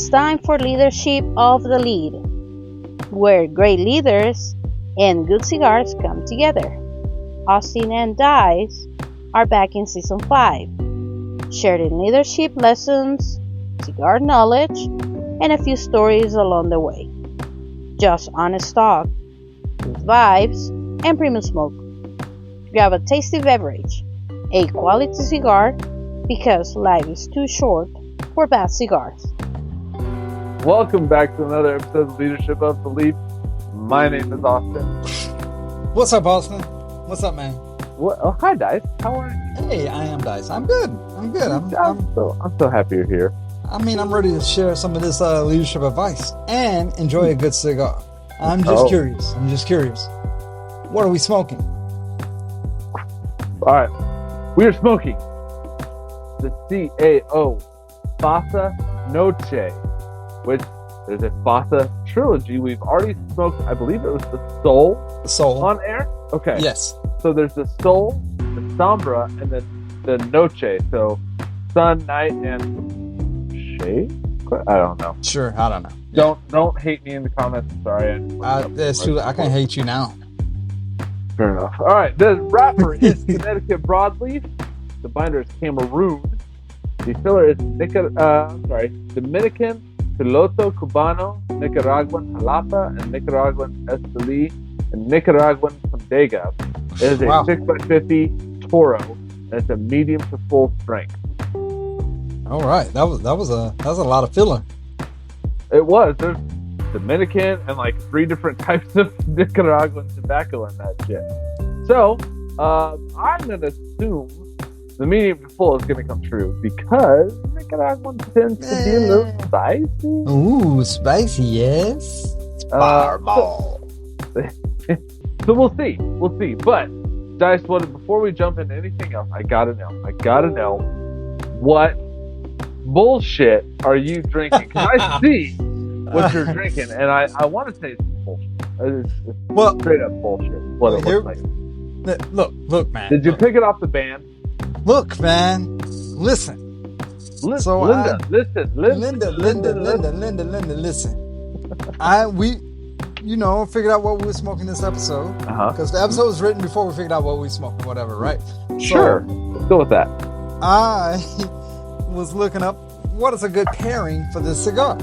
It's time for Leadership of the Lead, where great leaders and good cigars come together. Austin and Dice are back in Season 5, sharing leadership lessons, cigar knowledge, and a few stories along the way. Just honest talk, with vibes, and premium smoke. Grab a tasty beverage, a quality cigar, because life is too short for bad cigars. Welcome back to another episode of Leadership of the Lead. My name is Austin. What's up, Austin? What's up, man? Oh, hi, Dice. How are you? Hey, I am Dice. I'm good. I'm so happy you're here. I'm ready to share some of this leadership advice and enjoy a good cigar. I'm just curious. What are we smoking? All right. We are smoking the CAO Fasa Noche, which is a Fasa trilogy. We've already smoked, I believe it was the Sol on air. Okay. Yes. So there's the Sol, the Sombra, and then the Noche. So sun, night, and shade? I don't know. Sure, I don't know. Don't hate me in the comments. Sorry. I can't hate you now. Fair enough. All right. The wrapper is Connecticut broadleaf. The binder is Cameroon. The filler is Dominican, Piloto Cubano, Nicaraguan Jalapa, and Nicaraguan Esteli, and Nicaraguan Condega. It is a 6x50 Toro, and it's a medium to full strength. All right, that was a lot of filler. It was. There's Dominican and like 3 different types of Nicaraguan tobacco in that shit. So I'm gonna assume the medium to full is gonna come true because Nicaraguan tends to be a little spicy. Ooh, spicy, yes. Fireball. So we'll see. But Dice, before we jump into anything else, I gotta know what bullshit are you drinking? Because I see what you're drinking, and I want to say it's bullshit. It's straight up bullshit. What it looks like. Look, man. Did you pick it off the band? Look, man. Listen. Linda, listen. We figured out what we were smoking this episode. Because the episode was written before we figured out what we smoked, whatever, right? Sure. Let's go with that. I was looking up what is a good pairing for this cigar.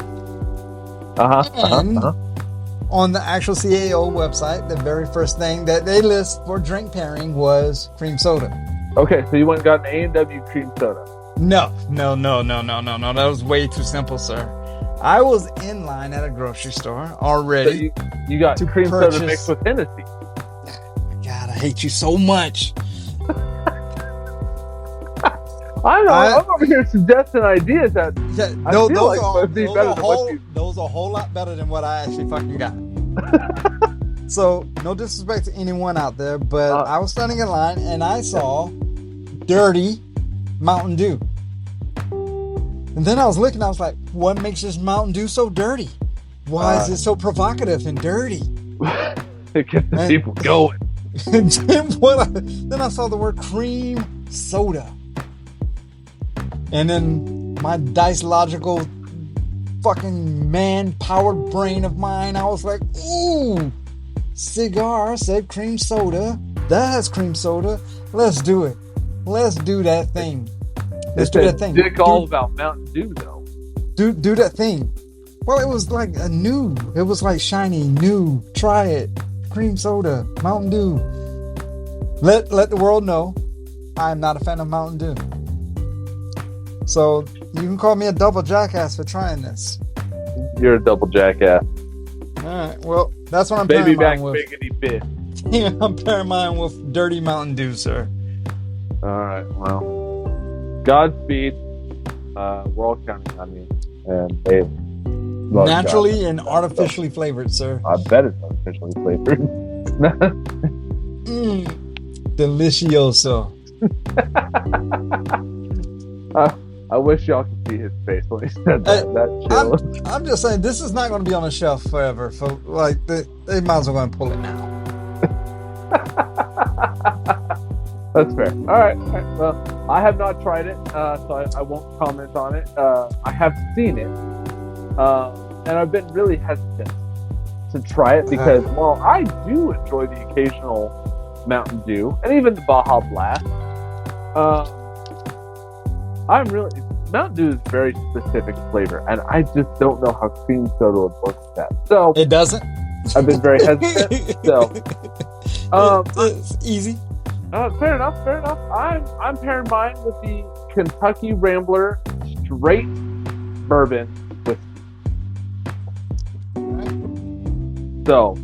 On the actual CAO website, the very first thing that they list for drink pairing was cream soda. Okay, so you went and got an A&W cream soda. No. That was way too simple, sir. I was in line at a grocery store already. So you got cream soda mixed with Hennessy. God, I hate you so much. I'm over here suggesting ideas that those are a whole lot better than what I actually fucking got. So, no disrespect to anyone out there, but I was standing in line and I saw dirty Mountain Dew. And then I was looking, I was like, what makes this Mountain Dew so dirty? Why is it so provocative and dirty? It gets the people going. Then I saw the word cream soda. And then my Dice logical fucking man-powered brain of mine, I was like, ooh, cigar said cream soda. That has cream soda. Let's do it. Let's do that thing. Let's do that thing. Dick all about Mountain Dew, though. Do that thing. Well, it was like it was like shiny, new, try it. Cream soda, Mountain Dew. Let the world know I'm not a fan of Mountain Dew. So you can call me a double jackass for trying this. You're a double jackass. All right. Well, that's what I'm pairing mine with. Baby back, biggity bit. I'm pairing mine with dirty Mountain Dew, sir. All right. Well, Godspeed. We're all counting on you. And hey, naturally and artificially flavored, sir. I bet it's artificially flavored. Delicioso. I wish y'all could see his face when he said that. I'm just saying, this is not going to be on the shelf forever. They might as well go and pull it now. That's fair. All right. Well, I have not tried it, so I won't comment on it. I have seen it. And I've been really hesitant to try it because, well, I do enjoy the occasional Mountain Dew and even the Baja Blast. Mountain Dew is very specific flavor, and I just don't know how cream soda would work with that. So it doesn't. I've been very hesitant. So it's easy. Fair enough. I'm pairing mine with the Kentucky Rambler straight bourbon whiskey. So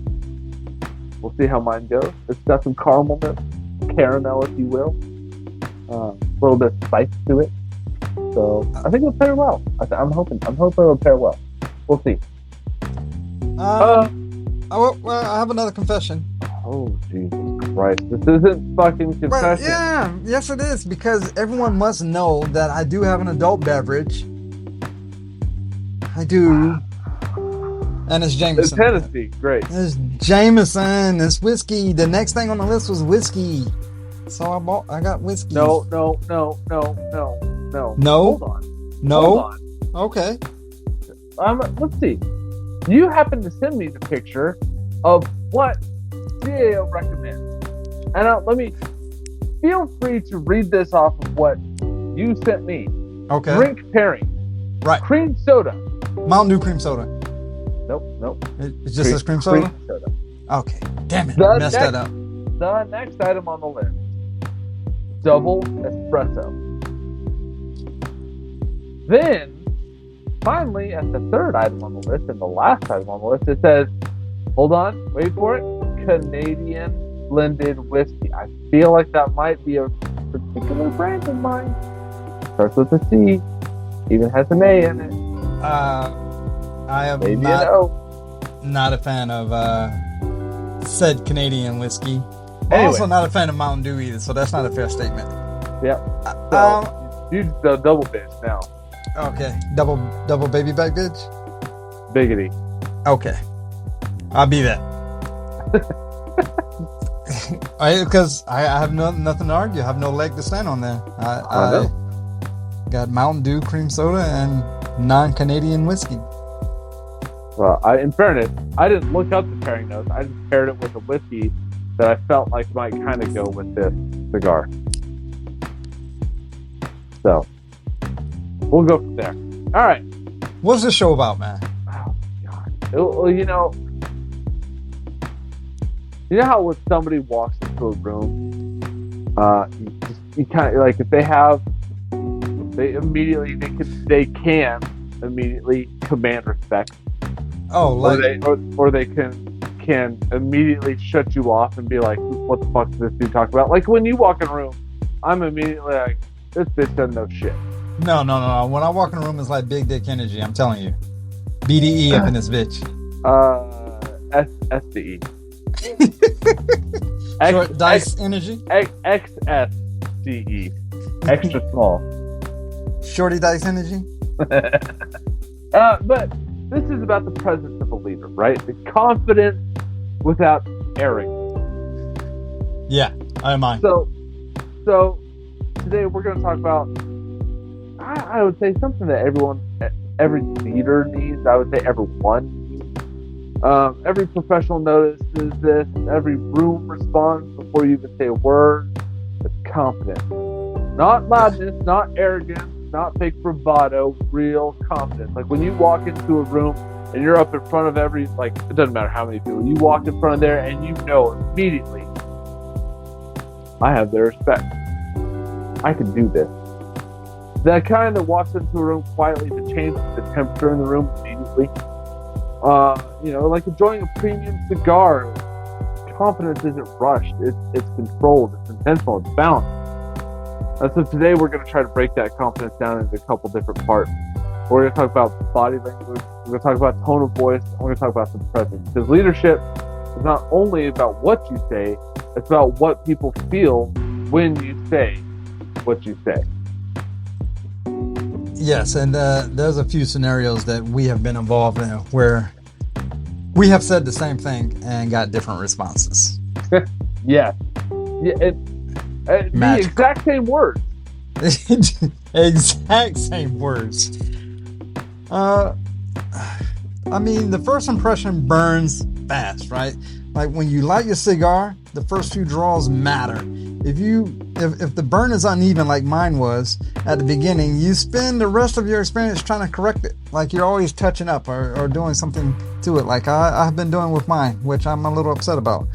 we'll see how mine goes. It's got some caramelness, caramel, if you will. A little bit of spice to it. So I think it'll pair well. I'm hoping it'll pair well. We'll see. Well, I have another confession. Oh, Jesus Christ. This isn't fucking confession. But yeah, yes it is, because everyone must know that I do have an adult beverage. I do. And it's Jameson. It's Tennessee. Great. It's Jameson. It's whiskey. The next thing on the list was whiskey. So I got whiskey. No. No? Hold on. No? Hold on. Okay. Let's see. You happen to send me the picture of what CAO recommends. And let me feel free to read this off of what you sent me. Okay. Drink pairing. Right. Cream soda. Mountain Dew cream soda. Nope. It just says cream soda? Cream soda. Okay. Damn it. I messed that up. The next item on the list. Double espresso. Then, finally, at the third item on the list, and the last item on the list, it says, hold on, wait for it, Canadian blended whiskey. I feel like that might be a particular brand of mine. Starts with a C, even has an A in it. I am Maybe not a fan of said Canadian whiskey. Anyway. Also not a fan of Mountain Dew either, so that's not a fair statement. Yep. So, you the double bitch now. Okay. Double baby back bitch? Biggity. Okay. I'll be that. Because I have nothing to argue. I have no leg to stand on there. I got Mountain Dew cream soda and non-Canadian whiskey. Well, in fairness, I didn't look up the pairing notes. I just paired it with a whiskey that I felt like might kind of go with this cigar. So, we'll go from there. All right. What's this show about, man? Oh, God. Well, you know how when somebody walks into a room, you kind of like if they can immediately command respect. Oh, like or they can immediately shut you off and be like, what the fuck is this dude talking about? Like when you walk in a room, I'm immediately like, this bitch doesn't know shit. No. When I walk in a room, it's like big dick energy. I'm telling you, BDE up in this bitch. SDE. Short dice energy. XSDE. Extra small. Shorty dice energy. But this is about the presence of a leader, right? The confidence without arrogance. Yeah, I am. So today we're going to talk about, I would say something that every leader needs. I would say everyone needs. Every professional notices this. Every room responds before you even say a word. It's confidence. Not loudness, not arrogance, not fake bravado, real confidence. Like when you walk into a room and you're up in front of it doesn't matter how many people, you walk in front of there and you know immediately, I have their respect. I can do this. That kind that walks into a room quietly to change the temperature in the room immediately. Like enjoying a premium cigar. Confidence isn't rushed. It's controlled. It's intentional. It's balanced. So today we're going to try to break that confidence down into a couple different parts. We're going to talk about body language. We're going to talk about tone of voice. And we're going to talk about some presence. Because leadership is not only about what you say, it's about what people feel when you say what you say. Yes, and there's a few scenarios that we have been involved in where we have said the same thing and got different responses. Yeah. The exact same words. Exact same words. I mean, the first impression burns fast, right? Like when you light your cigar, the first few draws matter. If the burn is uneven like mine was at the beginning, you spend the rest of your experience trying to correct it. Like you're always touching up or doing something to it, like I've been doing with mine, which I'm a little upset about.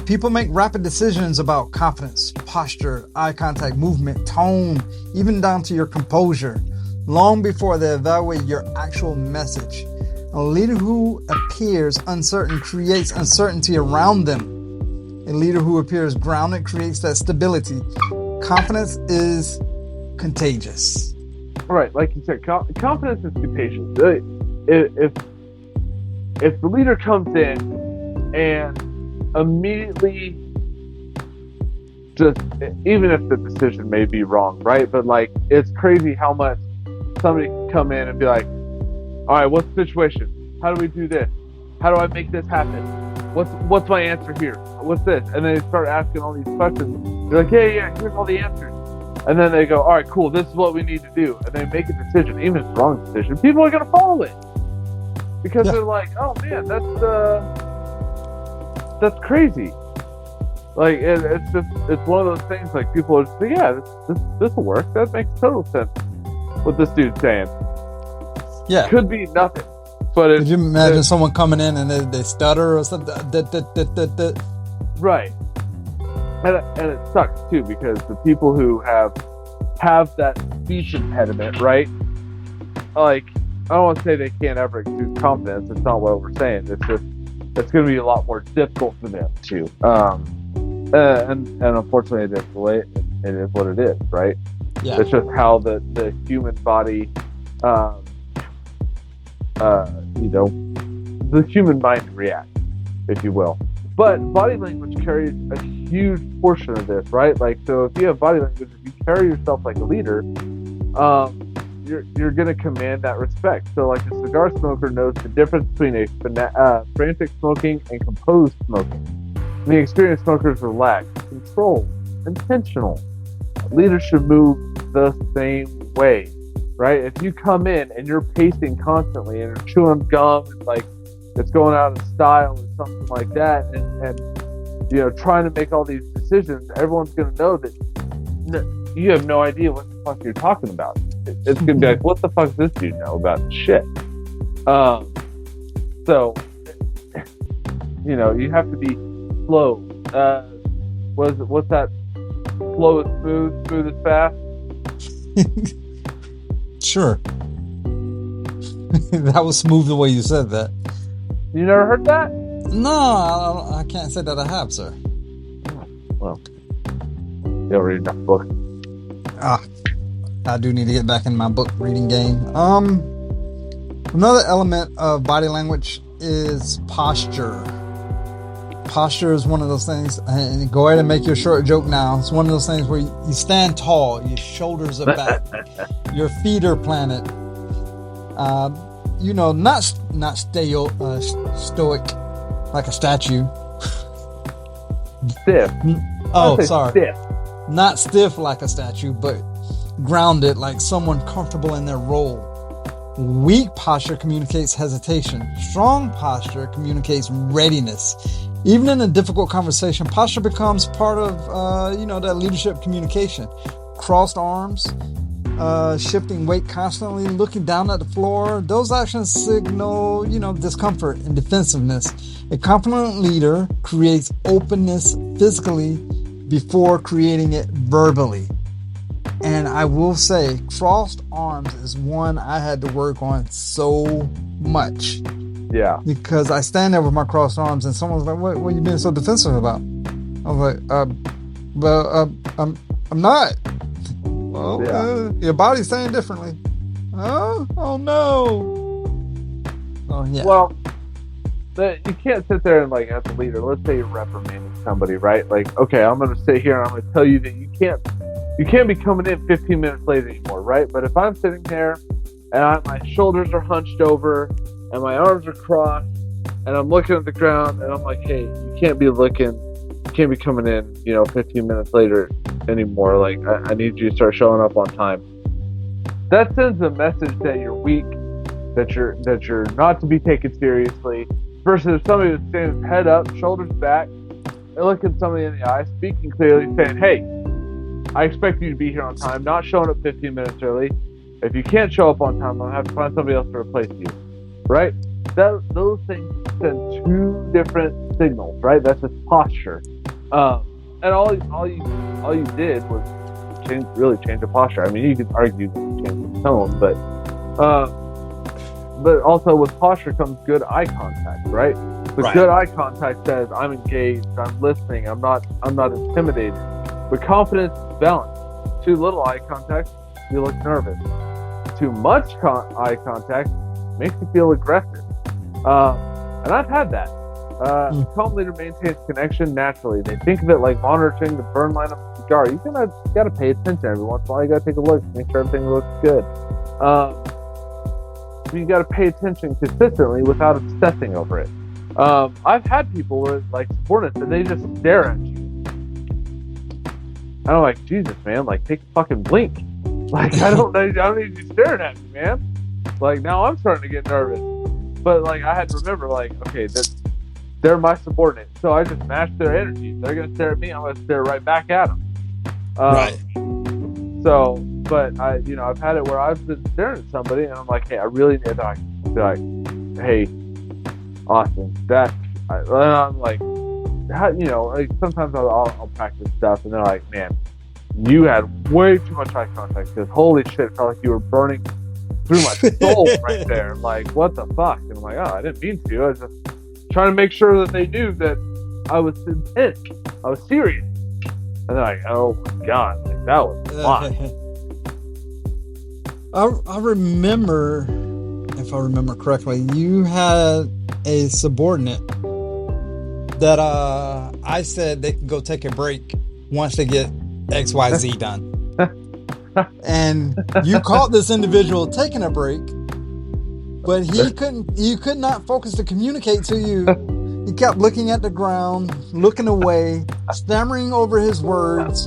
People make rapid decisions about confidence, posture, eye contact, movement, tone, even down to your composure, long before they evaluate your actual message. A leader who appears uncertain creates uncertainty around them. A leader who appears grounded creates that stability. Confidence is contagious. Right, like you said, confidence is contagious. If the leader comes in and immediately just, even if the decision may be wrong, right? But like, it's crazy how much somebody can come in and be like, all right, what's the situation? How do we do this? How do I make this happen? What's my answer here? What's this? And then they start asking all these questions. They're like, yeah, here's all the answers. And then they go, all right, cool, this is what we need to do. And they make a decision, even if it's the wrong decision. People are going to follow it. Because they're like, oh man, that's crazy. Like, it's one of those things, like, people are just like, yeah, this will work. That makes total sense, what this dude's saying. Yeah. Could be nothing. But could you imagine someone coming in and they stutter or something? Right. And it sucks too, because the people who have that speech impediment, right? Like, I don't want to say they can't ever exude confidence. It's not what we're saying. It's just, it's going to be a lot more difficult for them too. And unfortunately, it is the way it is what it is, right? Yeah. It's just how the human body, the human mind reacts, if you will. But body language carries a huge portion of this, right? Like, so if you have body language, if you carry yourself like a leader, you're going to command that respect. So, like, a cigar smoker knows the difference between a frantic smoking and composed smoking. The experienced smokers relax, controlled, intentional. Leaders should move the same way, right? If you come in and you're pacing constantly and you're chewing gum and like it's going out of style or something like that, and trying to make all these decisions, everyone's going to know that you have no idea what the fuck you're talking about. It's going to be like, what the fuck does this dude know about shit? So, you have to be slow. What's that? Slow is smooth, smooth is fast. Sure. That was smooth the way you said that. You never heard that? No, I can't say that I have, sir. Well, you don't read enough books. I do need to get back in my book reading game. Another element of body language is posture. Posture is one of those things, and go ahead and make your short joke now. It's one of those things where you stand tall, your shoulders are back, your feet are planted. Not stoic like a statue. Stiff. Oh, sorry. Stiff. Not stiff like a statue, but grounded like someone comfortable in their role. Weak posture communicates hesitation. Strong posture communicates readiness. Even in a difficult conversation, posture becomes part of, that leadership communication. Crossed arms, shifting weight constantly, looking down at the floor. Those actions signal, discomfort and defensiveness. A confident leader creates openness physically before creating it verbally. And I will say, crossed arms is one I had to work on so much. Yeah. Because I stand there with my crossed arms and someone's like, what are you being so defensive about? I was like, I'm not. Well, yeah. Your body's saying differently. Oh no. Oh yeah. Well, you can't sit there and, like, as a leader, let's say you're reprimanding somebody, right? Like, okay, I'm going to sit here and I'm going to tell you that you can't be coming in 15 minutes late anymore, right? But if I'm sitting there and my shoulders are hunched over and my arms are crossed and I'm looking at the ground and I'm like, hey, you can't be coming in, 15 minutes later anymore. Like, I need you to start showing up on time. That sends a message that you're weak that you're not to be taken seriously, versus somebody who's standing head up, shoulders back, and looking somebody in the eye, speaking clearly, saying, "Hey, I expect you to be here on time," not showing up 15 minutes early. If you can't show up on time, I'm going to have to find somebody else to replace you. Right? Those things send two different signals, right? That's just posture. And all you did was really change the posture. I mean, you could argue that you changed the tone, but also with posture comes good eye contact, right? But good eye contact says, I'm engaged, I'm listening, I'm not intimidated. But confidence is balanced. Too little eye contact, you look nervous. Too much eye contact makes you feel aggressive. And I've had that. A calm leader maintains connection naturally. They think of it like monitoring the burn line of a cigar. You gotta pay attention every once in a while. You gotta take a look, make sure everything looks good. You gotta pay attention consistently without obsessing over it. I've had people where, like, subordinates, and they just stare at you. And I'm like, Jesus, man, like, take a fucking blink. Like, I don't need you staring at me, man. Like, now I'm starting to get nervous. But, like, I had to remember, like, okay, they're my subordinates, so I just match their energy. They're gonna stare at me, I'm gonna stare right back at them. Right. So, but I've had it where I've been staring at somebody, and I'm like, hey, I really need to be like, hey, Austin, I'm like, like sometimes I'll practice stuff, and they're like, man, you had way too much eye contact, because holy shit, it felt like you were burning through my soul right there. I'm like, what the fuck? And I'm like, oh, I didn't mean to. I was just trying to make sure that they knew that I was intent. I was serious. And they're like, oh my God, like, that was a lot. I remember, if I remember correctly, you had a subordinate that I said they could go take a break once they get XYZ done. And you caught this individual taking a break, but you could not focus to communicate to you. He kept looking at the ground, looking away, stammering over his words,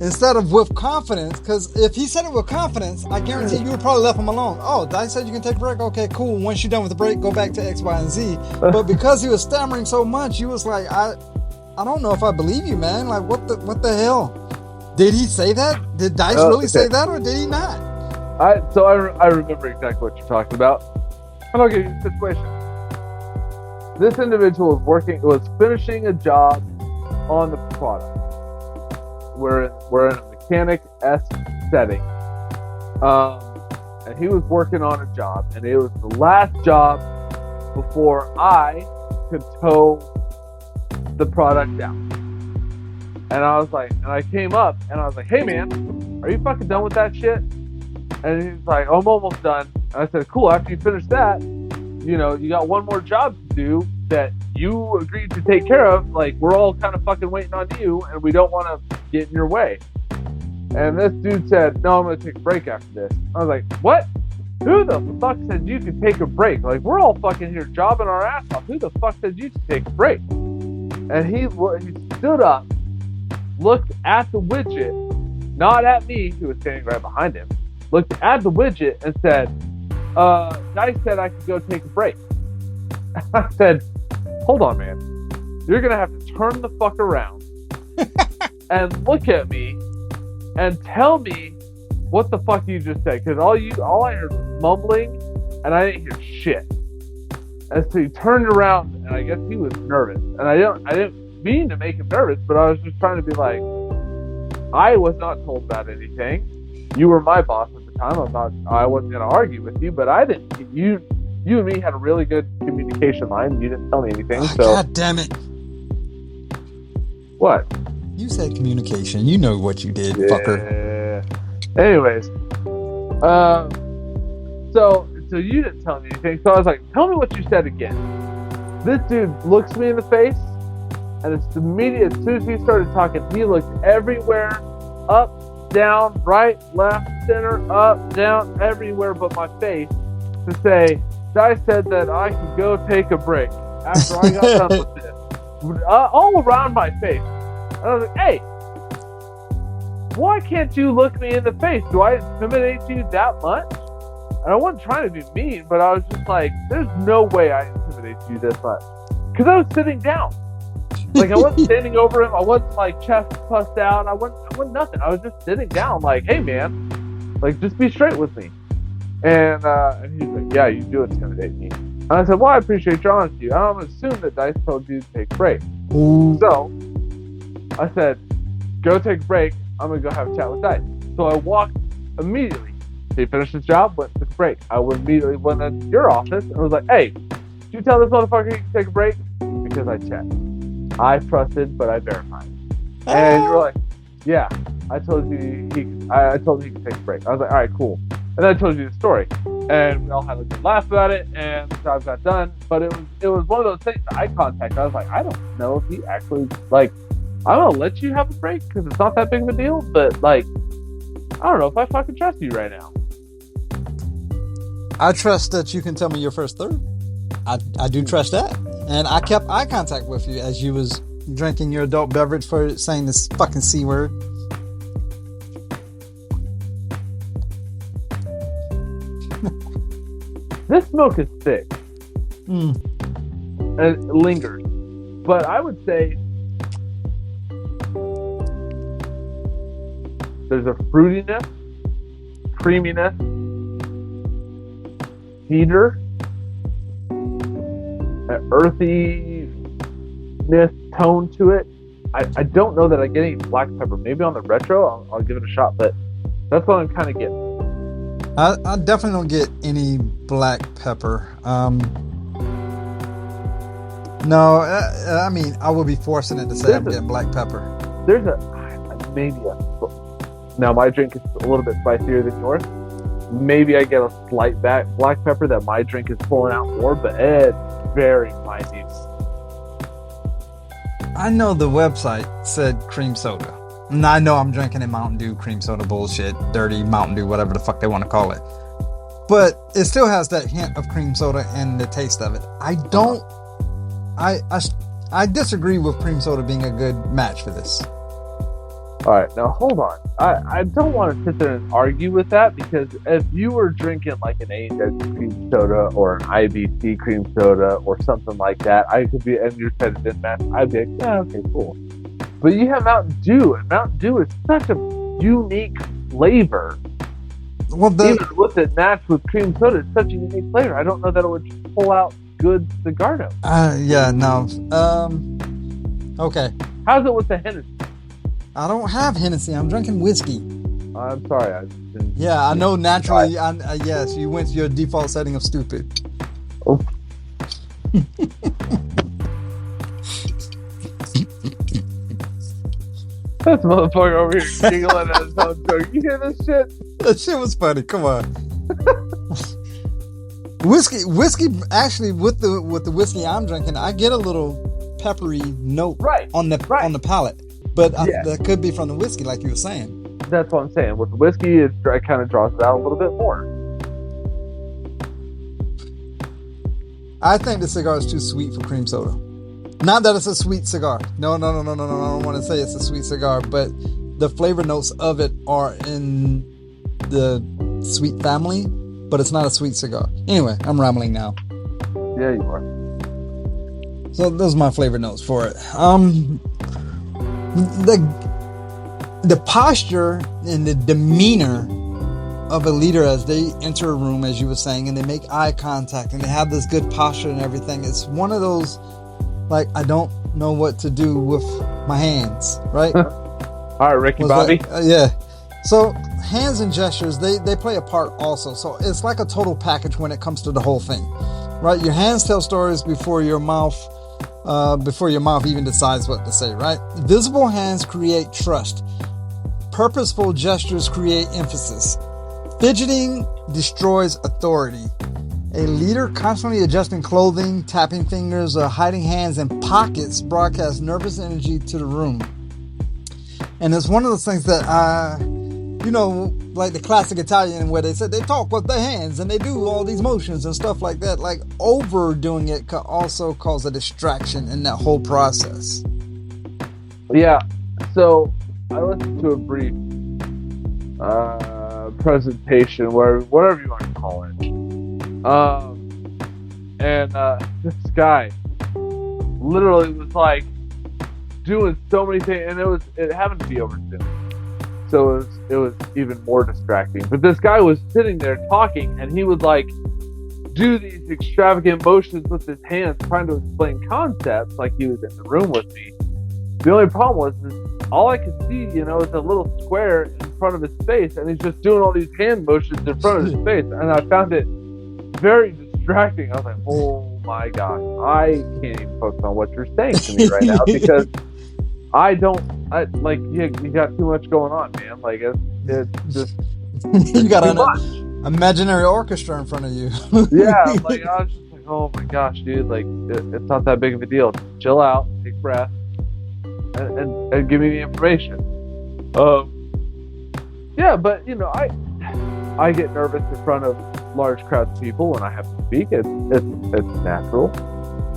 instead of with confidence. Because if he said it with confidence, I guarantee you would probably left him alone. Oh, Dice said you can take a break? Okay, cool. Once you're done with the break, go back to X, Y, and Z. But because he was stammering so much, you was like, I don't know if I believe you, man. Like, what the hell? Did he say that? Did Dice really say that, or did he not? I remember exactly what you're talking about. And I'll give you a situation. This individual was finishing a job on the product. We're in a mechanic-esque setting. And he was working on a job, and it was the last job before I could tow the product down. And I was like, and I came up and I was like, hey man, are you fucking done with that shit? And he's like, oh, I'm almost done. And I said, cool, after you finish that, you got one more job to do that you agreed to take care of. Like, we're all kind of fucking waiting on you, and we don't want to get in your way. And this dude said, no, I'm going to take a break after this. I was like, what? Who the fuck said you could take a break? Like, we're all fucking here jobbing our ass off. Who the fuck said you could take a break? And he stood up, looked at the widget, not at me, who was standing right behind him, looked at the widget and said, Dice said I could go take a break. I said, hold on, man. You're going to have to turn the fuck around and look at me and tell me what the fuck you just said. Because all I heard was mumbling, and I didn't hear shit. And so he turned around, and I guess he was nervous. And I didn't mean to make him nervous, but I was just trying to be like, I was not told about anything. You were my boss at the time. I wasn't going to argue with you, but I didn't. You and me had a really good communication line. You didn't tell me anything. Oh, so God damn it! What? You said communication. You know what you did, fucker. Anyways, so you didn't tell me anything. So I was like, tell me what you said again. This dude looks me in the face, and it's immediate. As soon as he started talking, he looked everywhere, up, down, right, left, center, up, down, everywhere but my face, to say, Dice said that I could go take a break after I got done with this. All around my face. And I was like, hey, why can't you look me in the face? Do I intimidate you that much? And I wasn't trying to be mean, but I was just like, there's no way I intimidate you this much. Because I was sitting down. Like, I wasn't standing over him. I wasn't, like, chest pussed out. I wasn't nothing. I was just sitting down like, hey, man, like, just be straight with me. And he's like, yeah, you do intimidate me. And I said, well, I appreciate your honesty. I don't assume that Dice told you to take a break. Ooh. So I said, go take a break. I'm going to go have a chat with Dice. So I walked immediately. He finished his job, went and took a break. I immediately went into your office and was like, hey, did you tell this motherfucker he can take a break? Because I checked. I trusted, but I verified. And you were like, yeah, I told you I told him he could take a break. I was like, all right, cool. And then I told you the story. And we all had a good laugh about it, and the job got done. But it was one of those things, eye contact. I was like, I don't know if he actually, like, I'm going to let you have a break because it's not that big of a deal. But, like, I don't know if I fucking trust you right now. I trust that you can tell me your first third. I do trust that. And I kept eye contact with you as you was drinking your adult beverage for saying this fucking C word. This smoke is thick. And it lingers. But I would say there's a fruitiness, creaminess, cedar, an earthiness tone to it. I don't know that I get any black pepper. Maybe on the retro, I'll give it a shot, but that's what I'm kind of getting. I definitely don't get any black pepper. No, I mean, I would be forcing it to say I'm getting black pepper. There's now my drink is a little bit spicier than yours. Maybe I get a slight black pepper that my drink is pulling out more, but it's very minute. I know the website said cream soda. And I know I'm drinking a Mountain Dew cream soda bullshit, dirty Mountain Dew, whatever the fuck they want to call it. But it still has that hint of cream soda and the taste of it. I disagree with cream soda being a good match for this. All right, now hold on. I don't want to sit there and argue with that, because if you were drinking like an A&W cream soda or an IBC cream soda or something like that, I could be, and you said it didn't match, I'd be like, yeah, okay, cool. But you have Mountain Dew, and Mountain Dew is such a unique flavor. Well, even with it matched with cream soda, it's such a unique flavor. I don't know that it would pull out good cigar notes. Yeah, no. Okay. How's it with the Hennessy? I don't have Hennessy. I'm drinking whiskey. I'm sorry. Yeah, I know naturally. Yes, you went to your default setting of stupid. Oh. This motherfucker over here giggling at his own joke. You hear this shit? That shit was funny. Come on. Whiskey. Actually, with the whiskey I'm drinking, I get a little peppery note on the palate. But that could be from the whiskey, like you were saying. That's what I'm saying. With the whiskey, it kind of draws it out a little bit more. I think the cigar is too sweet for cream soda. Not that it's a sweet cigar. No. I don't want to say it's a sweet cigar, but the flavor notes of it are in the sweet family, but it's not a sweet cigar. Anyway, I'm rambling now. Yeah, you are. So those are my flavor notes for it. The posture and the demeanor of a leader as they enter a room, as you were saying, and they make eye contact and they have this good posture and everything. It's one of those, like, I don't know what to do with my hands, right? All right, Ricky Bobby. Yeah. So hands and gestures, they play a part also. So it's like a total package when it comes to the whole thing, right? Your hands tell stories before your mouth even decides what to say, right? Visible hands create trust. Purposeful gestures create emphasis. Fidgeting destroys authority. A leader constantly adjusting clothing, tapping fingers, or hiding hands in pockets broadcasts nervous energy to the room. And it's one of those things that, like the classic Italian where they said they talk with their hands and they do all these motions and stuff like that. Like, overdoing it could also cause a distraction in that whole process. Yeah. So I listened to a brief presentation, where whatever you want to call it, And this guy literally was like doing so many things, and it happened to be over Zoom, so it was even more distracting. But this guy was sitting there talking, and he would like do these extravagant motions with his hands, trying to explain concepts like he was in the room with me. The only problem was is all I could see, is a little square in front of his face, and he's just doing all these hand motions in front of his face, and I found it very distracting. I was like, oh my gosh, I can't even focus on what you're saying to me right now because you got too much going on, man. Like it's just you got an imaginary orchestra in front of you. Yeah, like I was just like, oh my gosh, dude, like it's not that big of a deal. Just chill out, take a breath, and give me the information. Yeah, but I get nervous in front of large crowds of people when I have to speak. It's natural.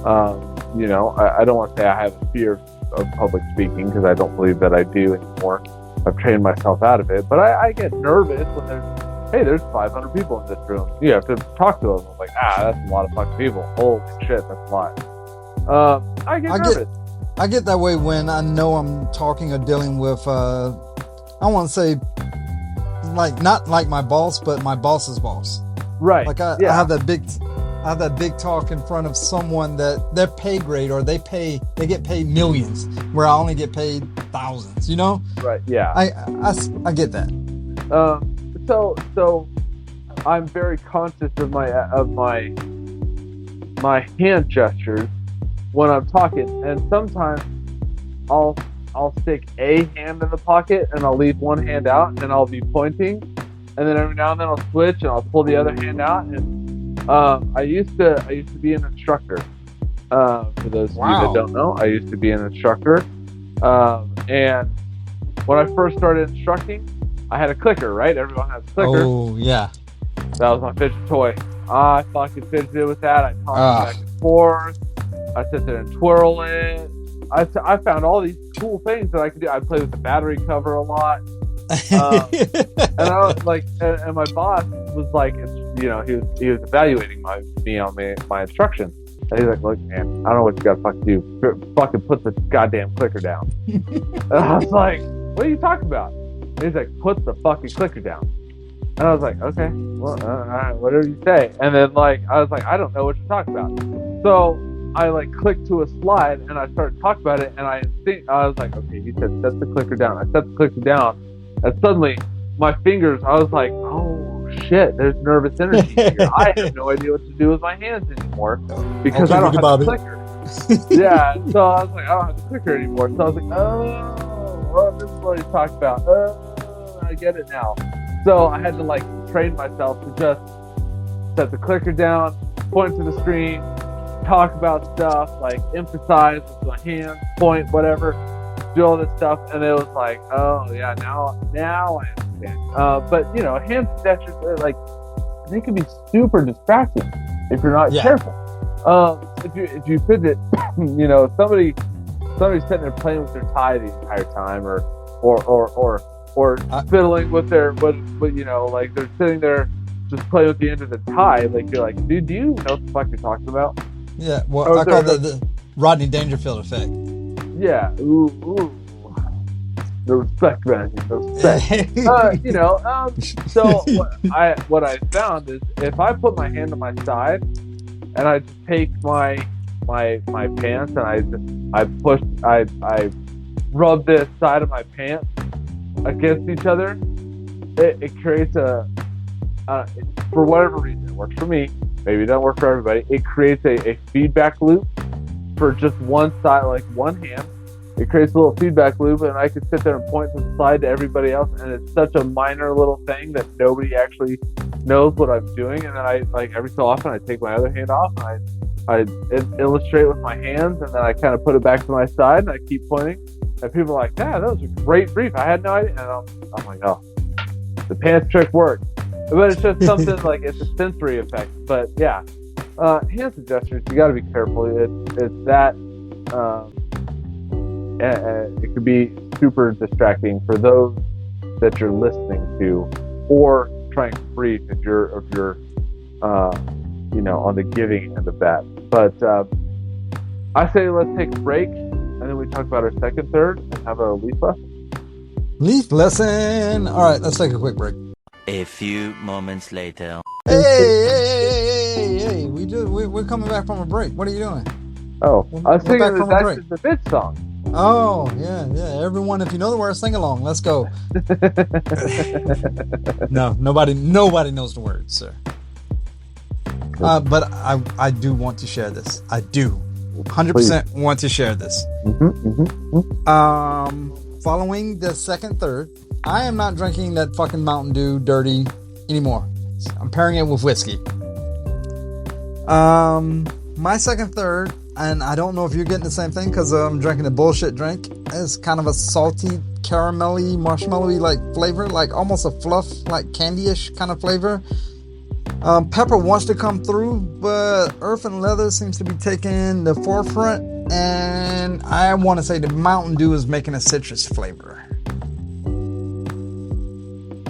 I don't want to say I have a fear of public speaking because I don't believe that I do anymore. I've trained myself out of it, but I get nervous when there's 500 people in this room. You have to talk to them. I'm like, that's a lot of fucking people. Holy shit, that's a lot. I get nervous. I get that way when I know I'm talking or dealing with, I want to say, like, not like my boss, but my boss's boss. Right. Like I have that big talk in front of someone that their pay grade or they get paid millions, where I only get paid thousands. Right. Yeah. I get that. So I'm very conscious of my hand gestures when I'm talking, and sometimes I'll stick a hand in the pocket and I'll leave one hand out and I'll be pointing, and then every now and then I'll switch and I'll pull the other hand out. And I used to be an instructor. For those of you that don't know, I used to be an instructor. And when I first started instructing, I had a clicker, right? Everyone has a clicker. Oh, yeah. That was my fidget toy. I fucking fidgeted with that. I tossed it back and forth. I sit there and twirl it. I found all these cool things that I could do. I played with the battery cover a lot. And I was like, and my boss was like, he was evaluating me on my instructions. And he's like, look, man, I don't know what you got to fucking do. Fucking put the goddamn clicker down. And I was like, what are you talking about? And he's like, put the fucking clicker down. And I was like, okay, well, all right, whatever you say. And then I was like, I don't know what you're talking about. So I clicked to a slide and I started talking about it, and I was like, okay, he said set the clicker down. I set the clicker down, and suddenly my fingers, I was like, oh shit, there's nervous energy here. I have no idea what to do with my hands anymore because I don't have the clicker. Yeah, so I was like, I don't have the clicker anymore. So I was like, oh, this is what he's talking about. Oh, I get it now. So I had to train myself to just set the clicker down, point to the screen, talk about stuff, emphasize with my hands, point, whatever, do all this stuff, and it was like, oh yeah, now I understand. But hand gestures, they can be super distracting if you're not careful. If you fidget, somebody's sitting there playing with their tie the entire time, or fiddling with their they're sitting there just playing with the end of the tie. You're like, dude, do you know what the fuck you're talking about? Yeah, well, I call that the Rodney Dangerfield effect. Yeah, ooh. The respect, man. The respect. So what I found is if I put my hand on my side and I just take my pants and I rub the side of my pants against each other, it creates for whatever reason, it works for me. Maybe it doesn't work for everybody. It creates a feedback loop for just one side, one hand. It creates a little feedback loop, and I can sit there and point to the side to everybody else, and it's such a minor little thing that nobody actually knows what I'm doing. And then I every so often I take my other hand off and I illustrate with my hands, and then I kind of put it back to my side and I keep pointing. And people are like, "Yeah, that was a great brief. I had no idea." And I'm like, "Oh, the pants trick worked." But it's just something it's a sensory effect. But yeah, hand gestures, you got to be careful. It's that it could be super distracting for those that you're listening to or trying to brief if you're on the giving end of that. But I say let's take a break, and then we talk about our second, third, and have a leaf lesson. Leaf lesson. All right, let's take a quick break. A few moments later. Hey! We're coming back from a break. What are you doing? Oh, I was We're singing back the from a Dice break. is the Bitch song. Oh, yeah. Everyone, if you know the words, sing along. Let's go. No, nobody knows the words, sir. But I do want to share this. I do 100% want to share this. Following the second, third, I am not drinking that fucking Mountain Dew dirty anymore. I'm pairing it with whiskey. My second, third, and I don't know if you're getting the same thing because I'm drinking a bullshit drink. It's kind of a salty, caramelly, marshmallowy like flavor, like almost a fluff, like candy-ish kind of flavor. Pepper wants to come through, but earth and leather seems to be taking the forefront, and I want to say the Mountain Dew is making a citrus flavor.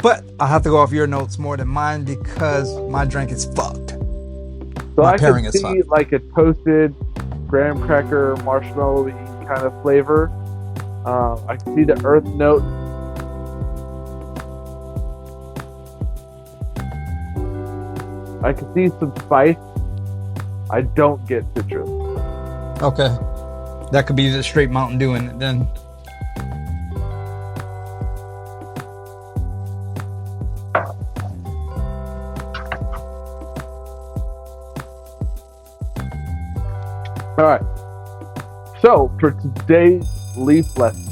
But I have to go off your notes more than mine because my drink is fucked. So My I pairing can is see fucked. like a toasted graham cracker, marshmallowy kind of flavor. I can see the earth note. I can see some spice. I don't get citrus. Okay. That could be the straight Mountain Dew in it then. All right. So for today's leaf lesson,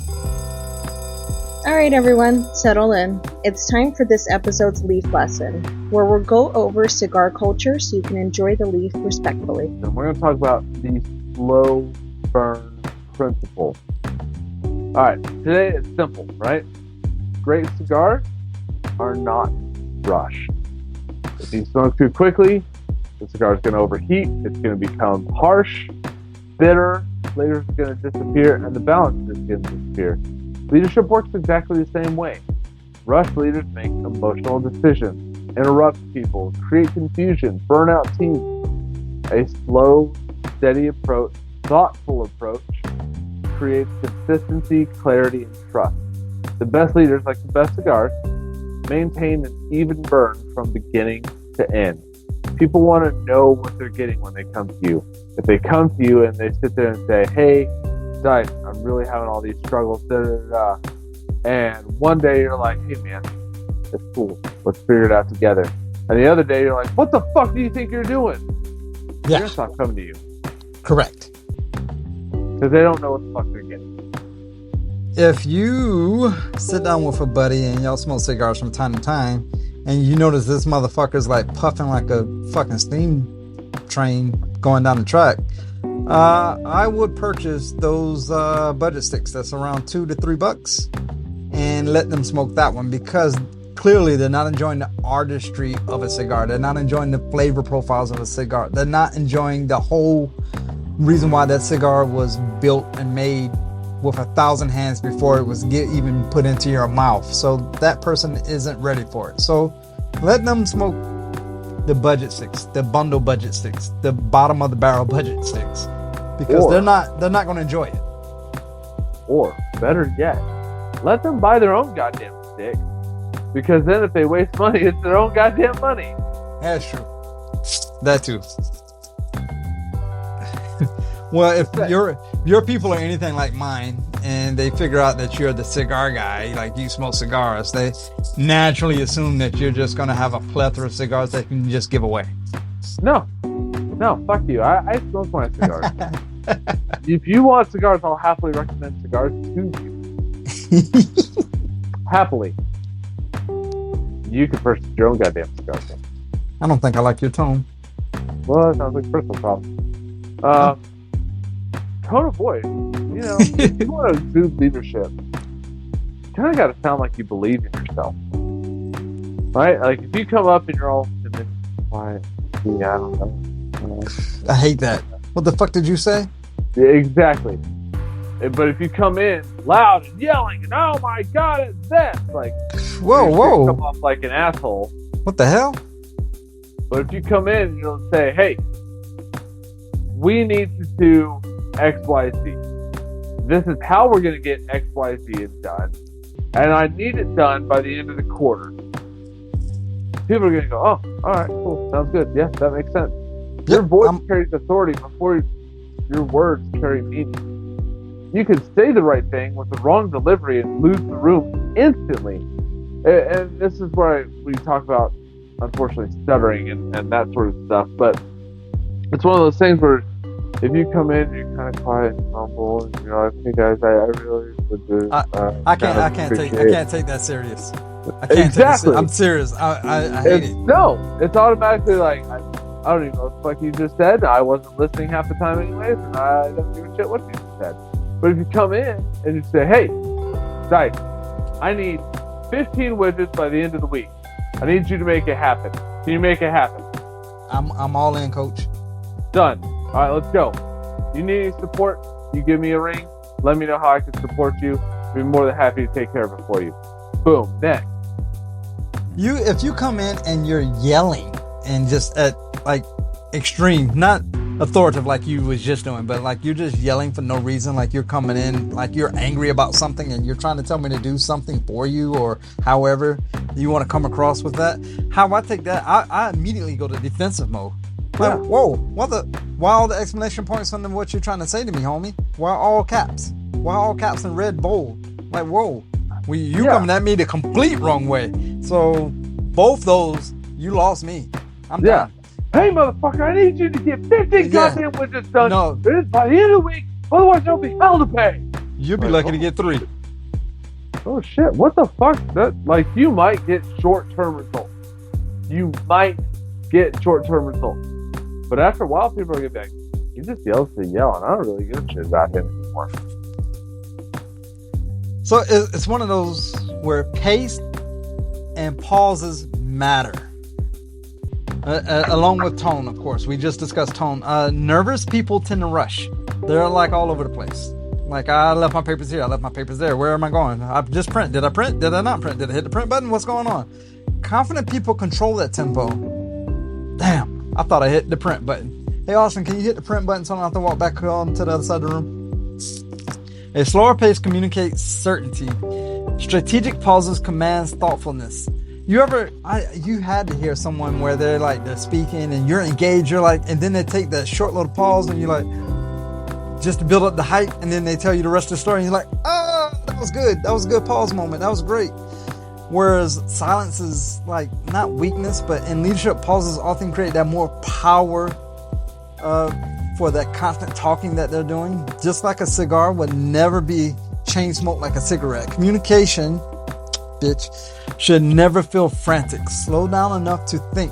Alright everyone, settle in. It's time for this episode's leaf lesson, where we'll go over cigar culture so you can enjoy the leaf respectfully. and we're going to talk about the slow burn principle. All right. Today it's simple, right? Great cigars are not rushed. If you smoke too quickly, the cigar is going to overheat. It's going to become harsh, bitter. Flavor is going to disappear, and the balance is going to disappear. Leadership works exactly the same way. Rush leaders make emotional decisions, interrupt people, create confusion, burn out teams. A slow, steady approach, thoughtful approach, creates consistency, clarity, and trust. The best leaders, like the best cigars, maintain an even burn from beginning to end. People want to know what they're getting when they come to you. If they come to you and they sit there and say, hey, Dice, I'm really having all these struggles, and one day you're like, hey man, it's cool, let's figure it out together. And the other day you're like, what the fuck do you think you're doing? They're Yeah, gonna stop coming to you correct. because they don't know what the fuck they're getting. If you sit down with a buddy and y'all smoke cigars from time to time, and you notice this motherfucker's like puffing like a fucking steam train going down the track, I would purchase those budget sticks that's around $2 to $3 and let them smoke that one, because clearly they're not enjoying the artistry of a cigar. They're not enjoying the flavor profiles of a cigar. They're not enjoying the whole reason why that cigar was built and made with 1,000 hands before it was even put into your mouth. So that person isn't ready for it. So let them smoke the budget sticks, the bundle budget sticks, the bottom of the barrel budget sticks, because Or- they're not going to enjoy it. Or better yet, let them buy their own goddamn stick, because then if they waste money, it's their own goddamn money. That's true. That too. Well, if your people are anything like mine, and they figure out that you're the cigar guy, like you smoke cigars, they naturally assume that you're just going to have a plethora of cigars that you can just give away. No, fuck you. I smoke my cigars. If you want cigars, I'll happily recommend cigars to you. Happily. You can purchase your own goddamn cigars. I don't think I like your tone. Well, that sounds like a personal problem. Tone of voice. You know, if you want to exude leadership, you kind of got to sound like you believe in yourself. Right? Like, if you come up and you're all timid, quiet, yeah, I don't know. I hate that. What the fuck did you say? Yeah, exactly. But if you come in loud and yelling and oh my god, it's this, like, Whoa, you're whoa. gonna come off like an asshole. What the hell? But if you come in and you'll say, hey, we need to do X, Y, Z. This is how we're going to get X, Y, Z done. And I need it done by the end of the quarter. People are going to go, oh, all right, cool. Sounds good. Yeah, that makes sense. Your voice carries authority before your words carry meaning. You could say the right thing with the wrong delivery and lose the room instantly. And this is where we talk about, unfortunately, stuttering and that sort of stuff. But it's one of those things where if you come in, you're kind of quiet and humble, and you're like, "Hey guys, I really would do." I can't take that serious. I can't exactly. I'm serious. I hate it. No, it's automatically like I don't even know what the fuck you just said. I wasn't listening half the time anyways, and I don't give a shit what you just said. But if you come in and you say, "Hey, Dice, I need 15 widgets by the end of the week. I need you to make it happen. Can you make it happen?" I'm all in, coach. Done. All right, let's go. You need any support? You give me a ring. Let me know how I can support you. I'll be more than happy to take care of it for you. Boom. Next. If you come in and you're yelling and just at like extreme, not authoritative like you was just doing, but like you're just yelling for no reason, like you're coming in like you're angry about something and you're trying to tell me to do something for you, or however you want to come across with that. How I take that, I immediately go to defensive mode. Like, whoa, why all the exclamation points on what you're trying to say to me, homie? Why all caps? Why all caps and red bold? Like, whoa, coming at me the complete wrong way. So both those, you lost me. I'm done. Hey, motherfucker, I need you to get 15 goddamn widgets done by the end of the week. Otherwise, there'll be hell to pay. You'll be lucky to get 3. Oh, shit. What the fuck? You might get short-term results. But after a while, people are going to be like, he just yells to yell, and I don't really give a shit about him anymore. So it's one of those where pace and pauses matter. Along with tone, of course. We just discussed tone. Nervous people tend to rush. They're like all over the place. Like, I left my papers here. I left my papers there. Where am I going? I just print. Did I print? Did I not print? Did I hit the print button? What's going on? Confident people control that tempo. Damn. I thought I hit the print button. Hey, Austin, can you hit the print button so I don't have to walk back on to the other side of the room? A slower pace communicates certainty. Strategic pauses commands thoughtfulness. You had to hear someone where they're speaking and you're engaged, and then they take that short little pause and you're like, just to build up the hype, and then they tell you the rest of the story and you're like, oh, that was good. That was a good pause moment. That was great. Whereas silence is like not weakness, but in leadership, pauses often create that more power for that constant talking that they're doing. Just like a cigar would never be chain smoked like a cigarette. Communication, bitch, should never feel frantic. Slow down enough to think.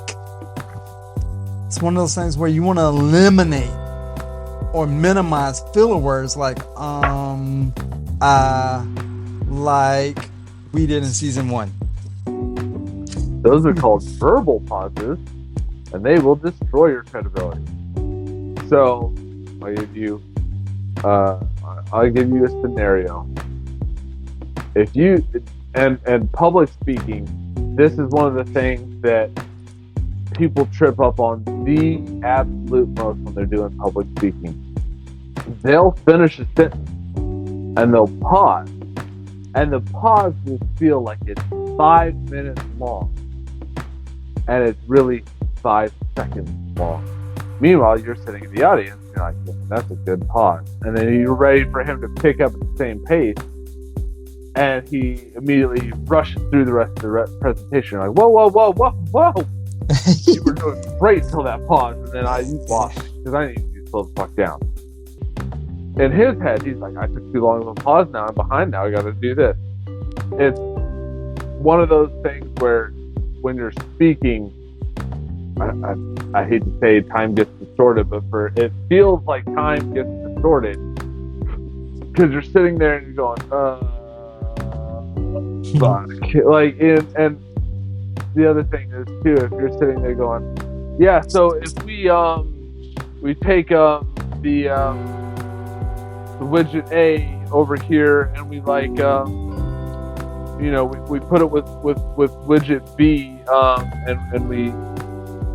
It's one of those things where you want to eliminate or minimize filler words like like we did in season 1. Those are called verbal pauses, and they will destroy your credibility. So I'll give you a scenario. If you and public speaking, this is one of the things that people trip up on the absolute most when they're doing public speaking. They'll finish a sentence and they'll pause, and the pause will feel like it's 5 minutes long, and it's really 5 seconds long. Meanwhile, you're sitting in the audience, you're like, that's a good pause. And then you're ready for him to pick up at the same pace, and he immediately rushes through the rest of the presentation. You're like, whoa. You were doing great till that pause, and then you lost me, because I need you to slow the fuck down. In his head, he's like, I took too long of a pause, now I'm behind, now I gotta do this. It's one of those things where when you're speaking, I hate to say time gets distorted, but it feels like time gets distorted because you're sitting there and you're going, fuck. And the other thing is too, if you're sitting there going, yeah, so if we take the widget A over here and we we put it with widget B, and we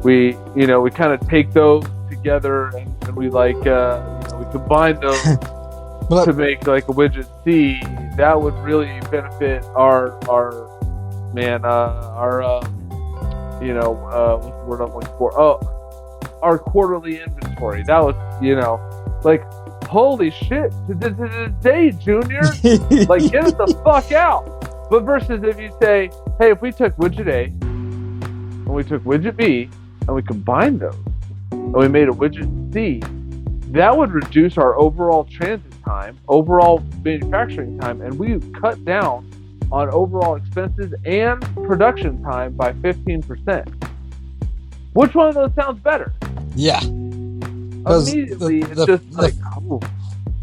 we kind of take those together and we like we combine those to make like a widget C. That would really benefit our what's the word I'm looking for? Oh, our quarterly inventory. That was, like, holy shit, today, Junior, like, get it the fuck out. But versus if you say, hey, if we took widget A and we took widget B and we combined those and we made a widget C, that would reduce our overall transit time, overall manufacturing time, and we cut down on overall expenses and production time by 15%. Which one of those sounds better? Yeah. Immediately, it's just like, oh.